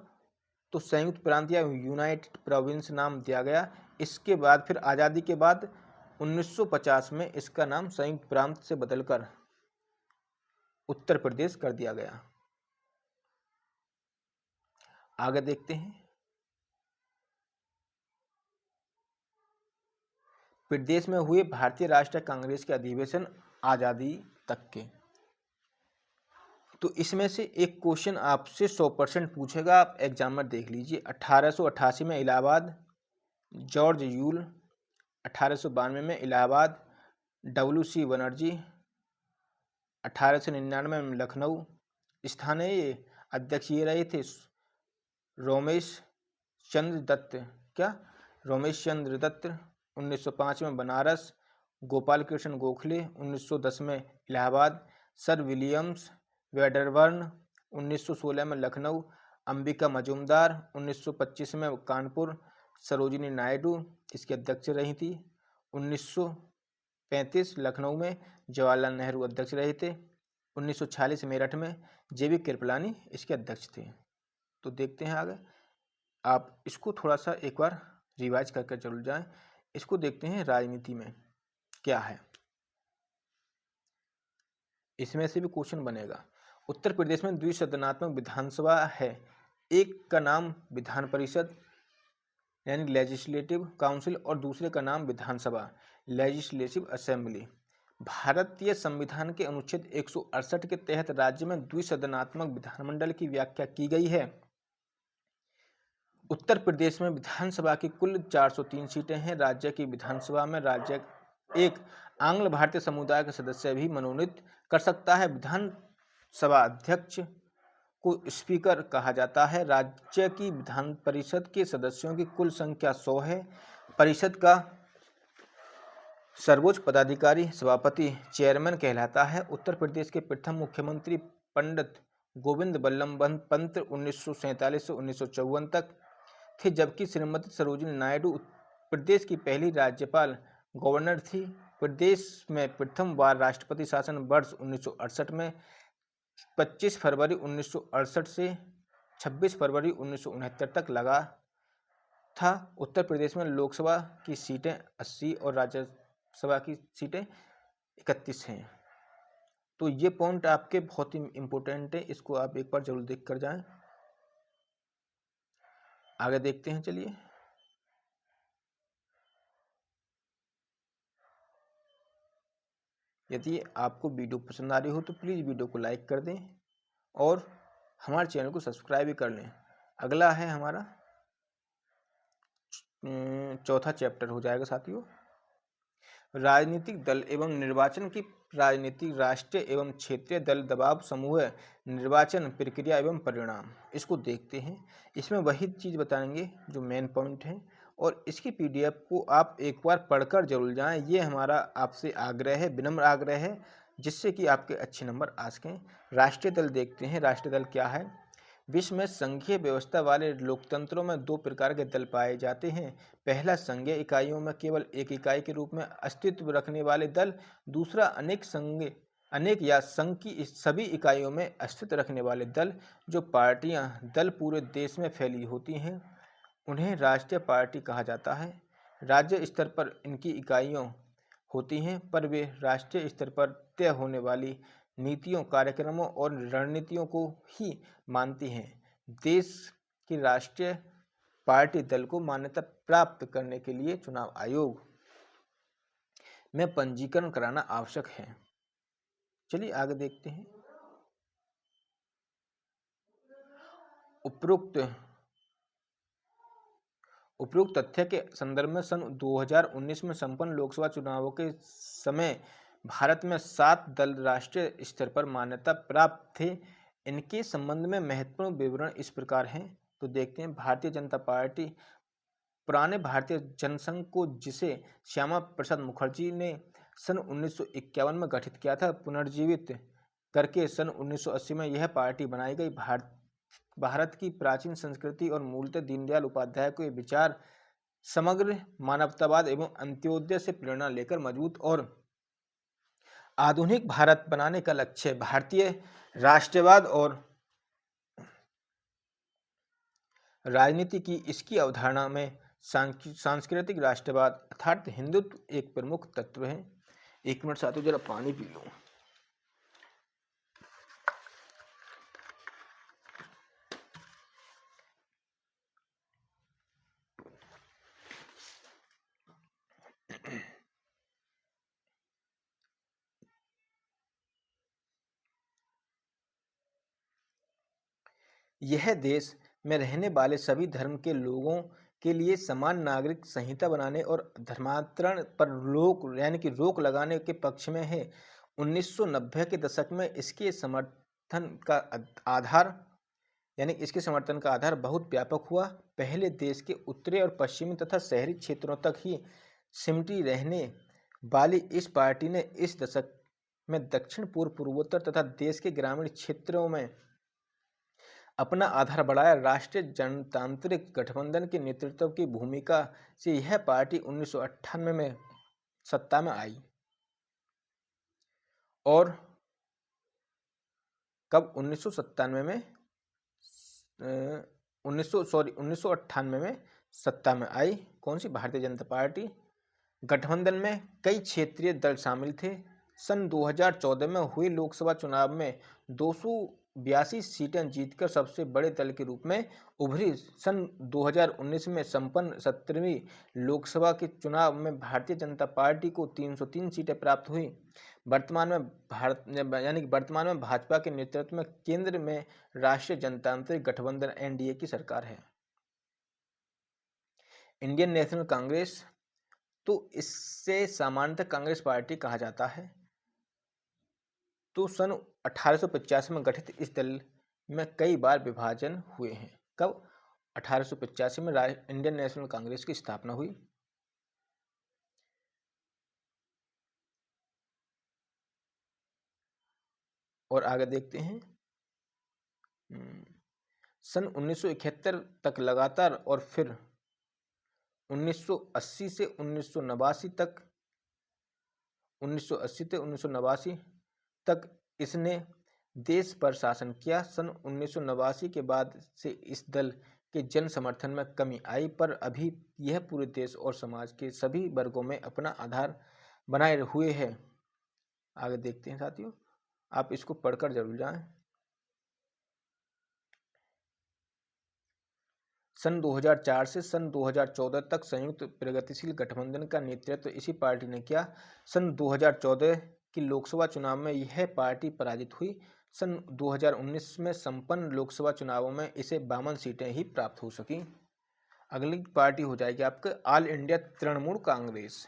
तो संयुक्त प्रांत या यूनाइटेड प्रोविंस नाम दिया गया। इसके बाद फिर आज़ादी के बाद 1950 में इसका नाम संयुक्त प्रांत से बदलकर उत्तर प्रदेश कर दिया गया। आगे देखते हैं। प्रदेश में हुए भारतीय राष्ट्रीय कांग्रेस के अधिवेशन आज़ादी तक के। तो इसमें से एक क्वेश्चन आपसे 100% पूछेगा, आप एग्जाम में देख लीजिए। 1888 में इलाहाबाद, जॉर्ज यूल। 1892 में इलाहाबाद, WC बनर्जी। 1899 में लखनऊ। स्थानीय अध्यक्ष ये रहे थे रोमेश चंद्र दत्त। 1905 में बनारस, गोपाल कृष्ण गोखले। 1910 में इलाहाबाद, सर विलियम्स वेडरबर्न। 1916 में लखनऊ, अंबिका मजूमदार। 1925 में कानपुर, सरोजिनी नायडू इसके अध्यक्ष रही थी। 1935 लखनऊ में जवाहरलाल नेहरू अध्यक्ष रहे थे। 1946 मेरठ में JB कृपलानी इसके अध्यक्ष थे। तो देखते हैं आगे। आप इसको थोड़ा सा एक बार रिवाइज करके चल जाएं। इसको देखते हैं राजनीति में क्या है, इसमें से भी क्वेश्चन बनेगा। उत्तर प्रदेश में द्विसदनात्मक विधानसभा है। एक का नाम विधान परिषद यानी लेजिस्लेटिव काउंसिल और दूसरे का नाम विधानसभा लेजिस्लेटिव असेंबली। भारतीय संविधान के अनुच्छेद 168 के तहत राज्य में द्विसदनात्मक विधानमंडल की व्याख्या की गई है। उत्तर प्रदेश में विधानसभा की कुल 403 सीटें हैं। राज्य की विधानसभा में राज्य एक आंग्ल भारतीय समुदाय के सदस्य भी मनोनीत कर सकता है। विधानसभा अध्यक्ष को स्पीकर कहा जाता है। राज्य की विधान परिषद के सदस्यों की कुल संख्या 100 है। परिषद का सर्वोच्च पदाधिकारी सभापति चेयरमैन कहलाता है। उत्तर प्रदेश के प्रथम मुख्यमंत्री पंडित गोविंद बल्लभ पंत 1947 से 1954 तक थे, जबकि श्रीमती सरोजिनी नायडू प्रदेश की पहली राज्यपाल गवर्नर थी। प्रदेश में प्रथम बार राष्ट्रपति शासन वर्ष 1968 में 25 फरवरी 1968 से 26 फरवरी 1969 तक लगा था। उत्तर प्रदेश में लोकसभा की सीटें 80 और राज्यसभा की सीटें 31 हैं। तो ये पॉइंट आपके बहुत ही इम्पोर्टेंट है, इसको आप एक बार जरूर देख कर जाएं। आगे देखते हैं, चलिए। यदि आपको वीडियो पसंद आ रही हो तो प्लीज़ वीडियो को लाइक कर दें और हमारे चैनल को सब्सक्राइब भी कर लें। अगला है हमारा चौथा चैप्टर हो जाएगा साथियों, राजनीतिक दल एवं निर्वाचन की राजनीतिक राष्ट्रीय एवं क्षेत्रीय दल दबाव समूह निर्वाचन प्रक्रिया एवं परिणाम। इसको देखते हैं। इसमें वही चीज़ बताएंगे जो मेन पॉइंट है और इसकी PDF को आप एक बार पढ़कर जरूर जाएं। ये हमारा आपसे आग्रह है, विनम्र आग्रह है, जिससे कि आपके अच्छे नंबर आ सकें। राष्ट्रीय दल देखते हैं। राष्ट्रीय दल क्या है? विश्व में संघीय व्यवस्था वाले लोकतंत्रों में 2 प्रकार के दल पाए जाते हैं। पहला संघीय इकाइयों में केवल एक इकाई के रूप में अस्तित्व रखने वाले दल, दूसरा अनेक या संघ की सभी इकाइयों में अस्तित्व रखने वाले दल। जो पार्टियां दल पूरे देश में फैली होती हैं उन्हें राष्ट्रीय पार्टी कहा जाता है। राज्य स्तर पर इनकी इकाइयाँ होती हैं, पर वे राष्ट्रीय स्तर पर तय होने वाली नीतियों, कार्यक्रमों और रणनीतियों को ही मानती हैं। देश की राष्ट्रीय पार्टी दल को मान्यता प्राप्त करने के लिए चुनाव आयोग में पंजीकरण कराना आवश्यक है। चलिए आगे देखते हैं। उपरोक्त तथ्य के संदर्भ में सन 2019 में संपन्न लोकसभा चुनावों के समय भारत में 7 दल राष्ट्रीय स्तर पर मान्यता प्राप्त थे। इनके संबंध में महत्वपूर्ण विवरण इस प्रकार हैं। तो देखते हैं। भारतीय जनता पार्टी पुराने भारतीय जनसंघ को, जिसे श्यामा प्रसाद मुखर्जी ने सन 1951 में गठित किया था, पुनर्जीवित करके सन 1980 में यह पार्टी बनाई गई। भारत की प्राचीन संस्कृति और मूलतः दीनदयाल उपाध्याय के विचार समग्र मानवतावाद एवं अंत्योदय से प्रेरणा लेकर मजबूत और आधुनिक भारत बनाने का लक्ष्य भारतीय राष्ट्रवाद और राजनीति की इसकी अवधारणा में सांस्कृतिक राष्ट्रवाद अर्थात हिंदुत्व एक प्रमुख तत्व है। एक मिनट साथियों, जरा पानी पी लूं। यह देश में रहने वाले सभी धर्म के लोगों के लिए समान नागरिक संहिता बनाने और धर्मांतरण पर रोक लगाने के पक्ष में है। 1990 के दशक में इसके समर्थन का आधार बहुत व्यापक हुआ। पहले देश के उत्तरी और पश्चिमी तथा शहरी क्षेत्रों तक ही सिमटी रहने वाली इस पार्टी ने इस दशक में दक्षिण पूर्वोत्तर तथा देश के ग्रामीण क्षेत्रों में अपना आधार बढ़ाया। राष्ट्रीय जनतांत्रिक गठबंधन के नेतृत्व की भूमिका से यह पार्टी 1998 में सत्ता में आई और कब 1997 में 1998 में सत्ता में आई। कौन सी? भारतीय जनता पार्टी। गठबंधन में कई क्षेत्रीय दल शामिल थे। सन 2014 में हुए लोकसभा चुनाव में 282 सीटें जीतकर सबसे बड़े दल के रूप में उभरी। सन 2019 में संपन्न 17वीं लोकसभा के चुनाव में भारतीय जनता पार्टी को 303 सीटें प्राप्त हुई। वर्तमान में भाजपा के नेतृत्व में केंद्र में राष्ट्रीय जनतांत्रिक गठबंधन एनडीए की सरकार है। इंडियन नेशनल कांग्रेस, तो इससे सामान्यतः कांग्रेस पार्टी कहा जाता है। तो सन 1885 में गठित इस दल में कई बार विभाजन हुए हैं। कब? 1885 में इंडियन नेशनल कांग्रेस की स्थापना हुई। और आगे देखते हैं। सन 1971 तक लगातार और फिर 1980 से 1989 तक इसने देश पर शासन किया। सन 1989 के बाद से इस दल के जन समर्थन में कमी आई, पर अभी यह पूरे देश और समाज के सभी वर्गों में अपना आधार बनाए हुए है। आगे देखते हैं साथियों, आप इसको पढ़कर जरूर जाएं। सन 2004 से सन 2014 तक संयुक्त प्रगतिशील गठबंधन का नेतृत्व इसी पार्टी ने किया। सन 2014 की लोकसभा चुनाव में यह पार्टी पराजित हुई। सन 2019 में संपन्न लोकसभा चुनावों में इसे 52 सीटें ही प्राप्त हो सकी। अगली पार्टी हो जाएगी आपका ऑल इंडिया तृणमूल कांग्रेस।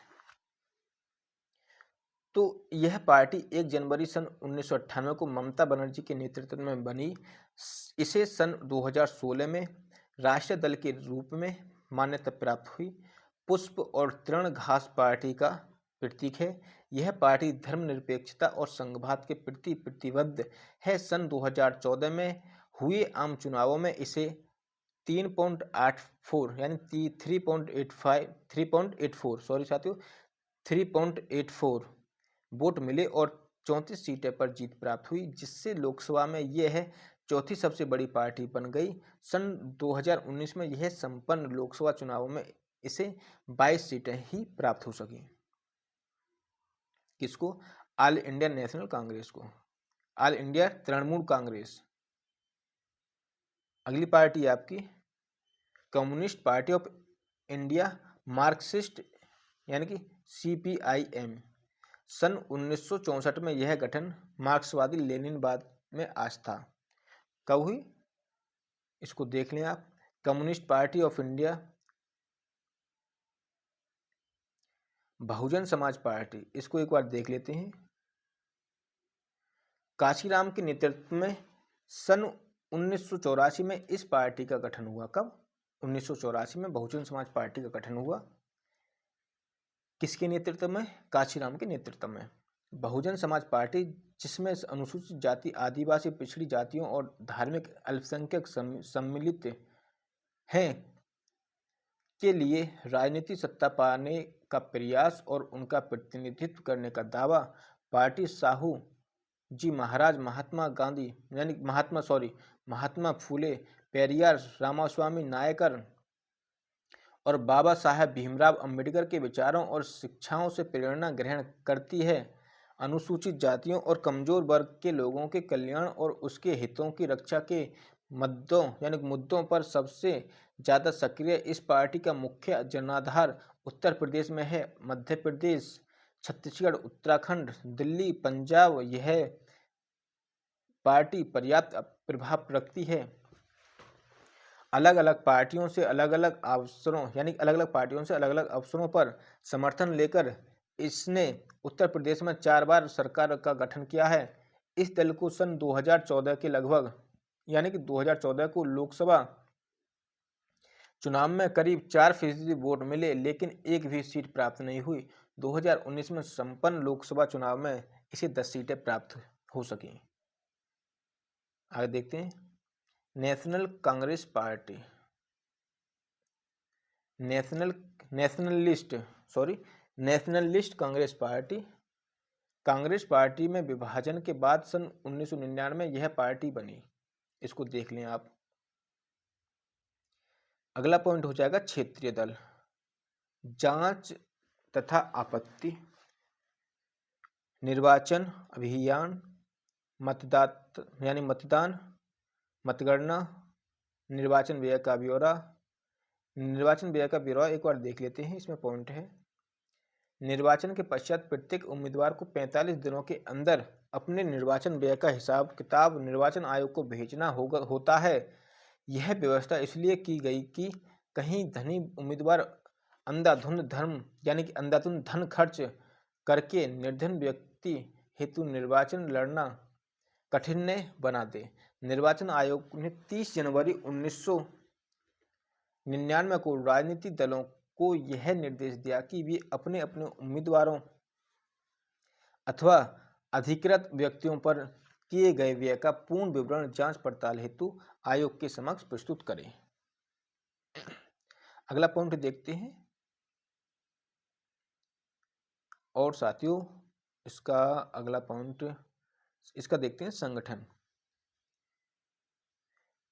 तो यह पार्टी 1 जनवरी सन 1998 को ममता बनर्जी के नेतृत्व में बनी। इसे सन 2016 में राष्ट्रीय दल के रूप में मान्यता प्राप्त हुई। पुष्प और तृण घास पार्टी का प्रतीक है। यह पार्टी धर्मनिरपेक्षता और संघवाद के प्रति प्रतिबद्ध है। सन 2014 में हुए आम चुनावों में इसे 3.84 यानी 3.84 वोट मिले और 34 सीटें पर जीत प्राप्त हुई, जिससे लोकसभा में यह चौथी सबसे बड़ी पार्टी बन गई। सन 2019 में यह संपन्न लोकसभा चुनावों में इसे 22 सीटें ही प्राप्त हो सकी। किसको? ऑल इंडिया नेशनल कांग्रेस को, ऑल इंडिया तृणमूल कांग्रेस। अगली पार्टी आपकी communist party of India Marxist यानी कि CPIM। सन 1964 में यह गठन मार्क्सवादी लेनिनवाद में आज था। कब हुई? इसको देख लें आप। Communist party of India, Bahujan Samaj party, इसको एक बार देख लेते हैं। काशीराम के नेतृत्व में सन 1984 में इस पार्टी का गठन हुआ। कब? 1984 में बहुजन समाज पार्टी का गठन हुआ। किसके नेतृत्व में? काशीराम के नेतृत्व में। बहुजन समाज पार्टी, जिसमें अनुसूचित जाति, आदिवासी, पिछड़ी जातियों और धार्मिक अल्पसंख्यक सम्मिलित हैं, के लिए राजनीतिक सत्ता पाने का प्रयास और उनका प्रतिनिधित्व करने का दावा पार्टी साहू जी महाराज, महात्मा गांधी यानी महात्मा फूले, पेरियार, रामास्वामी नायकर और बाबा साहेब भीमराव अंबेडकर के विचारों और शिक्षाओं से प्रेरणा ग्रहण करती है। अनुसूचित जातियों और कमजोर वर्ग के लोगों के कल्याण और उसके हितों की रक्षा के मुद्दों पर सबसे ज़्यादा सक्रिय इस पार्टी का मुख्य जनाधार उत्तर प्रदेश में है। मध्य प्रदेश, छत्तीसगढ़, उत्तराखंड, दिल्ली, पंजाब यह पार्टी पर्याप्त प्रभाव रखती है। अलग अलग पार्टियों से अलग अलग अवसरों पर समर्थन लेकर इसने उत्तर प्रदेश में 4 बार सरकार का गठन किया है। इस दल को सन 2014 के लगभग यानी कि 2014 को लोकसभा चुनाव में करीब 4% वोट मिले, लेकिन एक भी सीट प्राप्त नहीं हुई। 2019 में संपन्न लोकसभा चुनाव में इसे 10 सीटें प्राप्त हो सकी। आगे देखते हैं। National Congress party, nationalist Congress party. Congress party में विभाजन के बाद सन 1999 में यह पार्टी बनी। इसको देख लें आप। अगला पॉइंट हो जाएगा क्षेत्रीय दल, जांच तथा आपत्ति, निर्वाचन अभियान, मतदान, मतगणना, निर्वाचन व्यय का ब्यौरा। निर्वाचन व्यय का ब्यौरा एक बार देख लेते हैं। इसमें पॉइंट है, निर्वाचन के पश्चात प्रत्येक उम्मीदवार को 45 दिनों के अंदर अपने निर्वाचन व्यय का हिसाब किताब निर्वाचन आयोग को भेजना होता है। यह व्यवस्था इसलिए की गई कि कहीं धनी उम्मीदवार अंधाधुंध धन खर्च करके निर्धन व्यक्ति हेतु निर्वाचन लड़ना कठिन बना दे। निर्वाचन आयोग ने 30 जनवरी 1999 को राजनीतिक दलों को यह निर्देश दिया कि वे अपने अपने उम्मीदवारों अथवा अधिकृत व्यक्तियों पर किए गए व्यय का पूर्ण विवरण जांच पड़ताल हेतु आयोग के समक्ष प्रस्तुत करें। अगला पॉइंट देखते हैं। और साथियों, इसका अगला पॉइंट इसका देखते हैं, संगठन।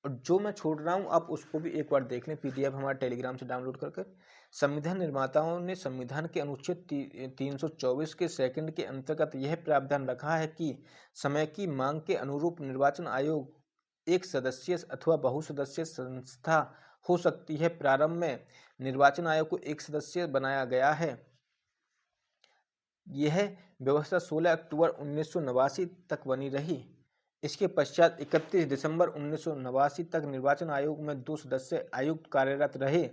और जो मैं छोड़ रहा हूं आप उसको भी एक बार देख लें, PDF हमारे टेलीग्राम से डाउनलोड कर। संविधान निर्माताओं ने संविधान के अनुच्छेद 324 के सेकंड के अंतर्गत यह प्रावधान रखा है कि समय की मांग के अनुरूप निर्वाचन आयोग एक सदस्यीय अथवा बहुसदस्यीय संस्था हो सकती है। प्रारंभ में निर्वाचन आयोग को एक सदस्यीय बनाया गया है। यह व्यवस्था 16 अक्टूबर 1989 तक बनी रही। इसके पश्चात 31 दिसंबर 1989 तक निर्वाचन आयोग में 2 सदस्य आयुक्त कार्यरत रहे।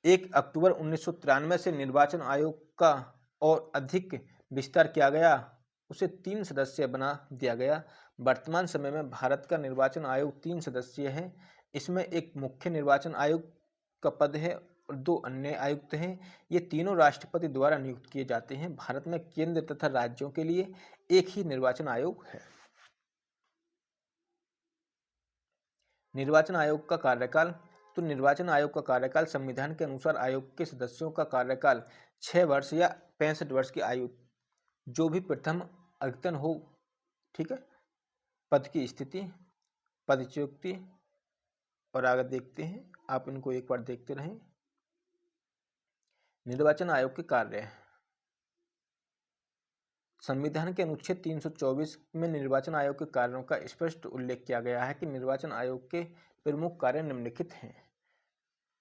1 अक्टूबर 1993 से निर्वाचन आयोग का और अधिक विस्तार किया गया, उसे 3 सदस्य बना दिया गया। वर्तमान समय में भारत का निर्वाचन आयोग 3 सदस्यीय है। इसमें एक मुख्य निर्वाचन आयुक्त का पद है और 2 अन्य आयुक्त हैं। ये तीनों राष्ट्रपति द्वारा नियुक्त किए जाते हैं। भारत में केंद्र तथा राज्यों के लिए एक ही निर्वाचन आयोग है। निर्वाचन आयोग का कार्यकाल, तो निर्वाचन आयोग का कार्यकाल संविधान के अनुसार आयोग के सदस्यों का कार्यकाल 6 वर्ष या 65 वर्ष की आयु जो भी प्रथम अद्यतन हो। ठीक है। पद की स्थिति, पदच्युति और आगे देखते हैं, आप इनको एक बार देखते रहें। निर्वाचन आयोग के कार्य। संविधान के अनुच्छेद 324 में निर्वाचन आयोग के कार्यों का स्पष्ट उल्लेख किया गया है कि निर्वाचन आयोग के प्रमुख कार्य निम्नलिखित हैं।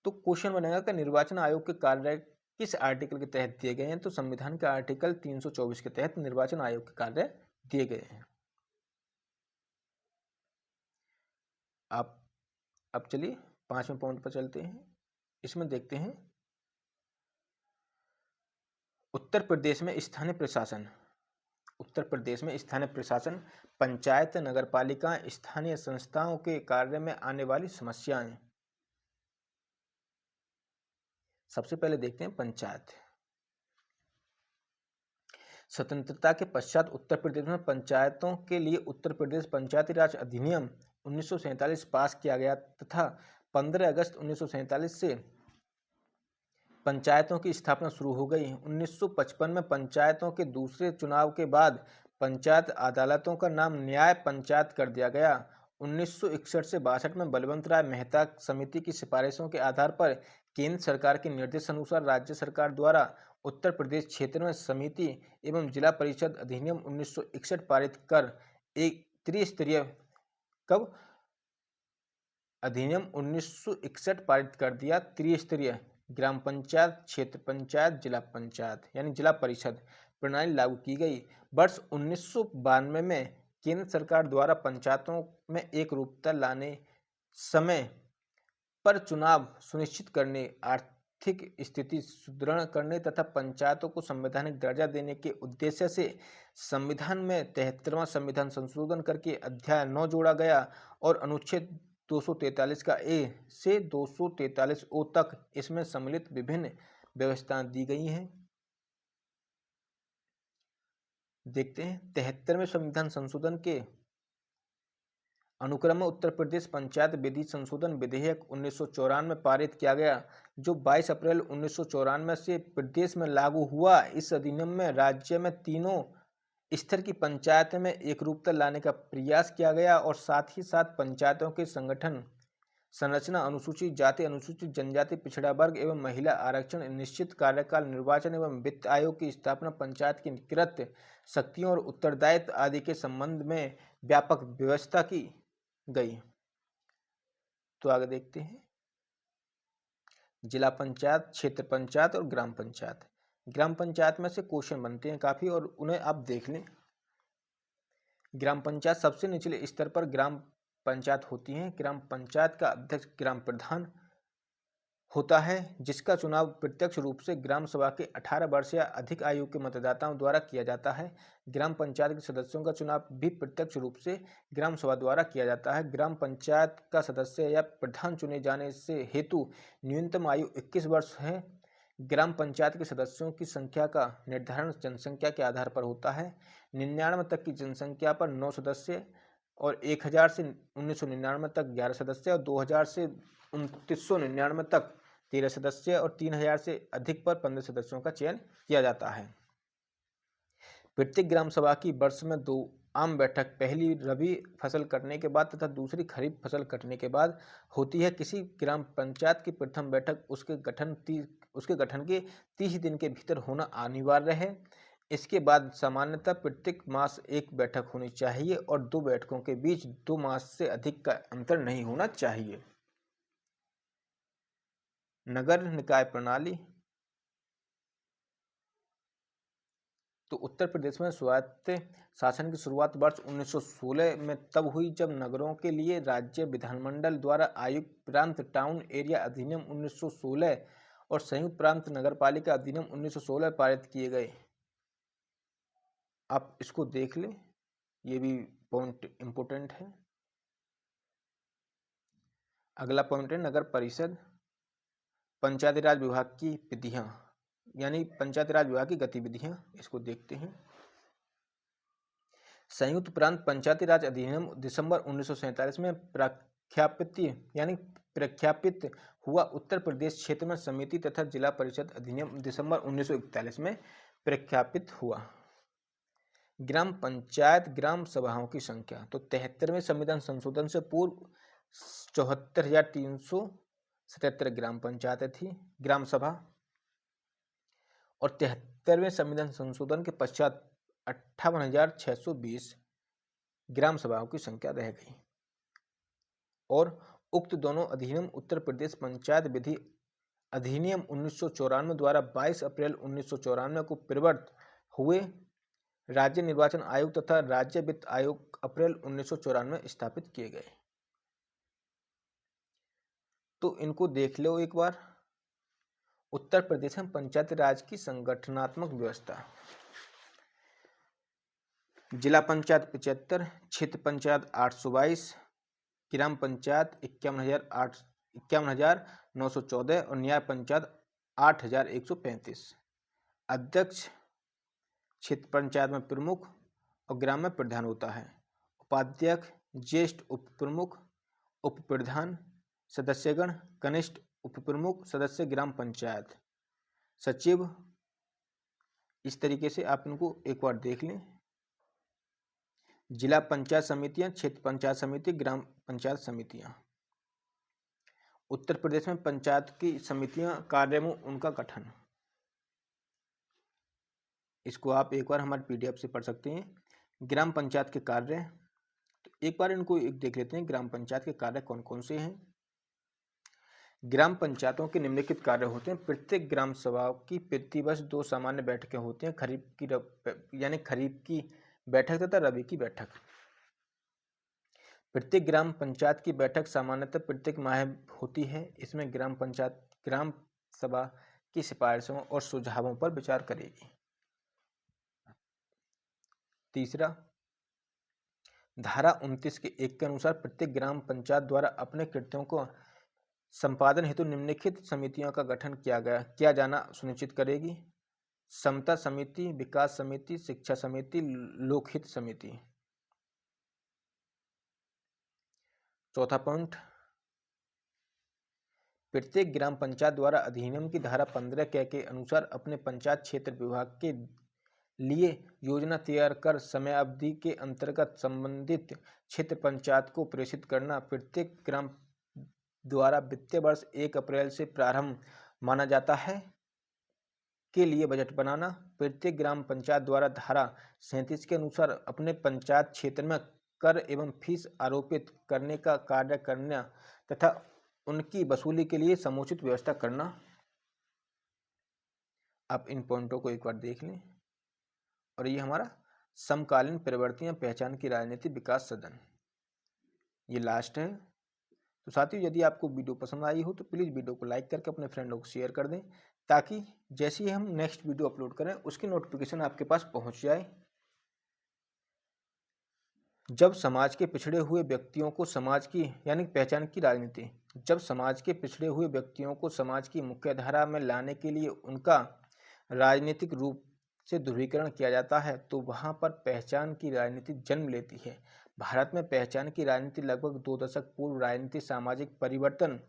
तो क्वेश्चन बनेगा कि निर्वाचन आयोग के कार्य किस आर्टिकल के तहत दिए गए हैं। तो संविधान के आर्टिकल 324 के तहत निर्वाचन आयोग के कार्य दिए गए हैं। आप अब चलिए 5वें पॉइंट पर चलते हैं। इसमें देखते हैं उत्तर प्रदेश में स्थानीय प्रशासन। उत्तर प्रदेश में स्थानीय प्रशासन, पंचायत, नगरपालिका, स्थानीय संस्थाओं के कार्य में आने वाली समस्याएं। सबसे पहले देखते हैं पंचायत। स्वतंत्रता के पश्चात उत्तर प्रदेश में पंचायतों के लिए उत्तर प्रदेश पंचायती राज अधिनियम 1947 पास किया गया तथा 15 अगस्त 1947 से पंचायतों की स्थापना शुरू हो गई। 1955 में पंचायतों के दूसरे चुनाव के बाद पंचायत अदालतों का नाम न्याय पंचायत कर दिया गया। 1961 से 62 में बलवंत राय मेहता समिति की सिफारिशों के आधार पर केंद्र सरकार के निर्देशानुसार राज्य सरकार द्वारा उत्तर प्रदेश क्षेत्र में समिति एवं जिला परिषद अधिनियम 1961 पारित कर एक त्रिस्तरीय कब अधिनियम 1961 पारित कर दिया त्रिस्तरीय ग्राम पंचायत, क्षेत्र पंचायत, जिला पंचायत यानी जिला परिषद प्रणाली लागू की गई। वर्ष 1992 में केंद्र सरकार द्वारा पंचायतों में एक रूपता लाने, समय पर चुनाव सुनिश्चित करने, आर्थिक स्थिति सुदृढ़ करने तथा पंचायतों को संवैधानिक दर्जा देने के उद्देश्य से संविधान में 73वां संविधान संशोधन करके अध्याय 9 जोड़ा गया और अनुच्छेद 243 का ए से 243 ओ तक इसमें सम्मिलित विभिन्न व्यवस्थाएं दी गई हैं। देखते हैं 73वें संविधान संशोधन के अनुक्रम में उत्तर प्रदेश पंचायत विधि संशोधन विधेयक 1994 पारित किया गया, जो 22 अप्रैल 1994 से प्रदेश में लागू हुआ। इस अधिनियम में राज्य में तीनों स्तर की पंचायत में एकरूपता लाने का प्रयास किया गया और साथ ही साथ पंचायतों के संगठन संरचना, अनुसूचित जाति, अनुसूचित जनजाति, पिछड़ा वर्ग एवं महिला आरक्षण, निश्चित कार्यकाल, निर्वाचन एवं वित्त आयोग की स्थापना, पंचायत की कृत शक्तियों और उत्तरदायित्व आदि के संबंध में व्यापक व्यवस्था की गई। तो आगे देखते हैं जिला पंचायत, क्षेत्र पंचायत और ग्राम पंचायत। ग्राम पंचायत में से क्वेश्चन बनते हैं काफी और उन्हें आप देख लें। ग्राम पंचायत सबसे निचले स्तर पर ग्राम पंचायत होती है। ग्राम पंचायत का अध्यक्ष ग्राम प्रधान होता है, जिसका चुनाव प्रत्यक्ष रूप से ग्राम सभा के 18 वर्ष या अधिक आयु के मतदाताओं द्वारा किया जाता है। ग्राम पंचायत के सदस्यों का चुनाव भी प्रत्यक्ष रूप से ग्राम सभा द्वारा किया जाता है। ग्राम पंचायत का सदस्य या प्रधान चुने जाने से हेतु न्यूनतम आयु 21 वर्ष है। ग्राम पंचायत के सदस्यों की संख्या का निर्धारण जनसंख्या के आधार पर होता है। 99 तक की जनसंख्या पर 9 सदस्य और 1000 से 1999 तक 11 सदस्य और 2000 से 2999 तक 13 सदस्य और 3000 से अधिक पर 15 सदस्यों का चयन किया जाता है। प्रत्येक ग्राम सभा की वर्ष में 2 आम बैठक, पहली रबी फसल कटने के बाद तथा दूसरी खरीफ फसल कटने के बाद होती है। किसी ग्राम पंचायत की प्रथम बैठक उसके गठन के 30 दिन के भीतर होना अनिवार्य है। इसके बाद सामान्यतः प्रत्येक मास एक बैठक होनी चाहिए और 2 बैठकों के बीच 2 मास से अधिक का अंतर नहीं होना चाहिए। नगर निकाय प्रणाली। तो उत्तर प्रदेश में स्वायत्त शासन की शुरुआत वर्ष 1916 में तब हुई जब नगरों के लिए राज्य विधानमंडल द्वारा आयुक्त प्रांत टाउन एरिया अधिनियम 1916 और संयुक्त प्रांत नगरपालिका अधिनियम 1916 पारित किए गए। आप इसको देख लें, ये भी पॉइंट इंपोर्टेंट है। अगला पॉइंट है नगर परिषद। पंचायती राज विभाग की विधियां यानी पंचायती राज विभाग की गतिविधियां, इसको देखते हैं। संयुक्त प्रांत पंचायती राज अधिनियम दिसंबर 1947 में प्रख्यापित हुआ। उत्तर प्रदेश क्षेत्र में समिति तथा जिला परिषद अधिनियम दिसंबर 1941 में प्रख्यापित हुआ। ग्राम पंचायत ग्राम सभाओं की संख्या। तो 73वें संविधान संशोधन से पूर्व 74,377 ग्राम पंचायतें थी। ग्राम सभा और 73वें संविधान संशोधन के पश्चात 58,620 ग्राम सभाओं की संख्या रह गई और उक्त दोनों अधिनियम उत्तर प्रदेश पंचायत विधि अधिनियम 1994 द्वारा 22 अप्रैल 1994 को प्रवर्त हुए राज्य निर्वाचन आयोग तथा राज्य वित्त आयोग अप्रैल 1994 में स्थापित किए गए। तो इनको देख लो एक बार। उत्तर प्रदेश में पंचायत राज की संगठनात्मक व्यवस्था। जिला पंचायत 75, क्षेत्र पंचायत 822, ग्राम पंचायत 51,914 और न्याय पंचायत 8,135। अध्यक्ष क्षेत्र पंचायत में प्रमुख और ग्राम में प्रधान होता है। उपाध्यक्ष, ज्येष्ठ उप प्रमुख, उप प्रधान, सदस्यगण, कनिष्ठ उप प्रमुख, सदस्य ग्राम पंचायत, सचिव। इस तरीके से आप इनको एक बार देख लें। जिला पंचायत समितियां, क्षेत्र पंचायत समिति, ग्राम पंचायत समितियां। उत्तर प्रदेश में पंचायत की समितियां, कार्य में उनका गठन। इसको आप एक बार हमारे PDF से पढ़ सकते हैं। ग्राम पंचायत के कार्य, तो एक बार इनको एक देख लेते हैं। ग्राम पंचायत के कार्य कौन कौन से हैं। ग्राम पंचायतों के निम्नलिखित कार्य होते हैं। प्रत्येक ग्राम सभा की प्रतिवर्ष 2 सामान्य बैठकें होती हैं, खरीफ की बैठक तथा रबी की बैठक। प्रत्येक ग्राम पंचायत की बैठक सामान्यतः प्रत्येक माह होती है। इसमें ग्राम सभा की सिफारिशों और सुझावों पर विचार करेगी। तीसरा, धारा 29 के 1 के अनुसार प्रत्येक ग्राम पंचायत द्वारा अपने कृत्यों को संपादन हेतु निम्नलिखित समितियों का गठन किया जाना सुनिश्चित करेगी। समता समिति, विकास समिति, शिक्षा समिति, लोकहित समिति। चौथा पॉइंट, प्रत्येक ग्राम पंचायत द्वारा अधिनियम की धारा 15 के अनुसार अपने पंचायत क्षेत्र विभाग के लिए योजना तैयार कर समय अवधि के अंतर्गत संबंधित क्षेत्र पंचायत को प्रेषित करना। प्रत्येक ग्राम द्वारा वित्तीय वर्ष 1 अप्रैल से प्रारंभ माना जाता है के लिए बजट बनाना। प्रत्येक ग्राम पंचायत द्वारा धारा 37 के अनुसार अपने पंचायत क्षेत्र में कर एवं फीस आरोपित करने का कार्य करना तथा उनकी वसूली के लिए समुचित व्यवस्था करना। आप इन पॉइंटों को एक बार देख लें। और ये हमारा समकालीन प्रवृत्तियां पहचान की राजनीति विकास सदन, ये लास्ट है। तो साथियों, यदि आपको वीडियो पसंद आई हो तो प्लीज़ वीडियो को लाइक करके अपने फ्रेंडों को शेयर कर दें, ताकि जैसे ही हम नेक्स्ट वीडियो अपलोड करें उसकी नोटिफिकेशन आपके पास पहुंच जाए। जब समाज के पिछड़े हुए व्यक्तियों को समाज की पहचान की राजनीति, जब समाज के पिछड़े हुए व्यक्तियों को समाज की मुख्यधारा में लाने के लिए उनका राजनीतिक रूप से ध्रुवीकरण किया जाता है, तो वहां पर पहचान की राजनीति जन्म लेती है। भारत में पहचान की राजनीति लगभग 2 दशक पूर्व राजनीति सामाजिक परिवर्तन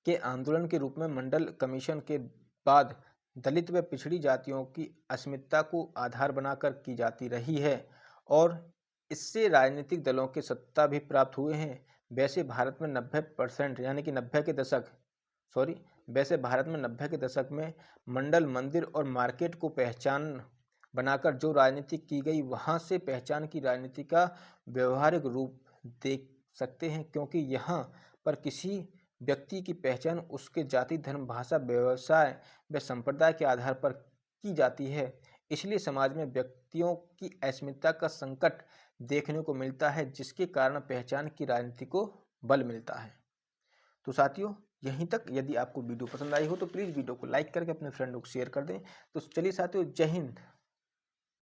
के आंदोलन के रूप में मंडल कमीशन के बाद दलित व पिछड़ी जातियों की अस्मिता को आधार बनाकर की जाती रही है और इससे राजनीतिक दलों के सत्ता भी प्राप्त हुए हैं। वैसे भारत में 90% भारत में 90 के दशक में मंडल, मंदिर और मार्केट को पहचान बनाकर जो राजनीति की गई, वहां से पहचान की राजनीति का व्यवहारिक रूप देख सकते हैं, क्योंकि यहाँ पर किसी व्यक्ति की पहचान उसके जाति, धर्म, भाषा, व्यवसाय व संप्रदाय के आधार पर की जाती है। इसलिए समाज में व्यक्तियों की अस्मिता का संकट देखने को मिलता है, जिसके कारण पहचान की राजनीति को बल मिलता है। तो साथियों, यहीं तक। यदि आपको वीडियो पसंद आई हो तो प्लीज़ वीडियो को लाइक करके अपने फ्रेंडों को शेयर कर दें। तो चलिए साथियों, जय हिंद।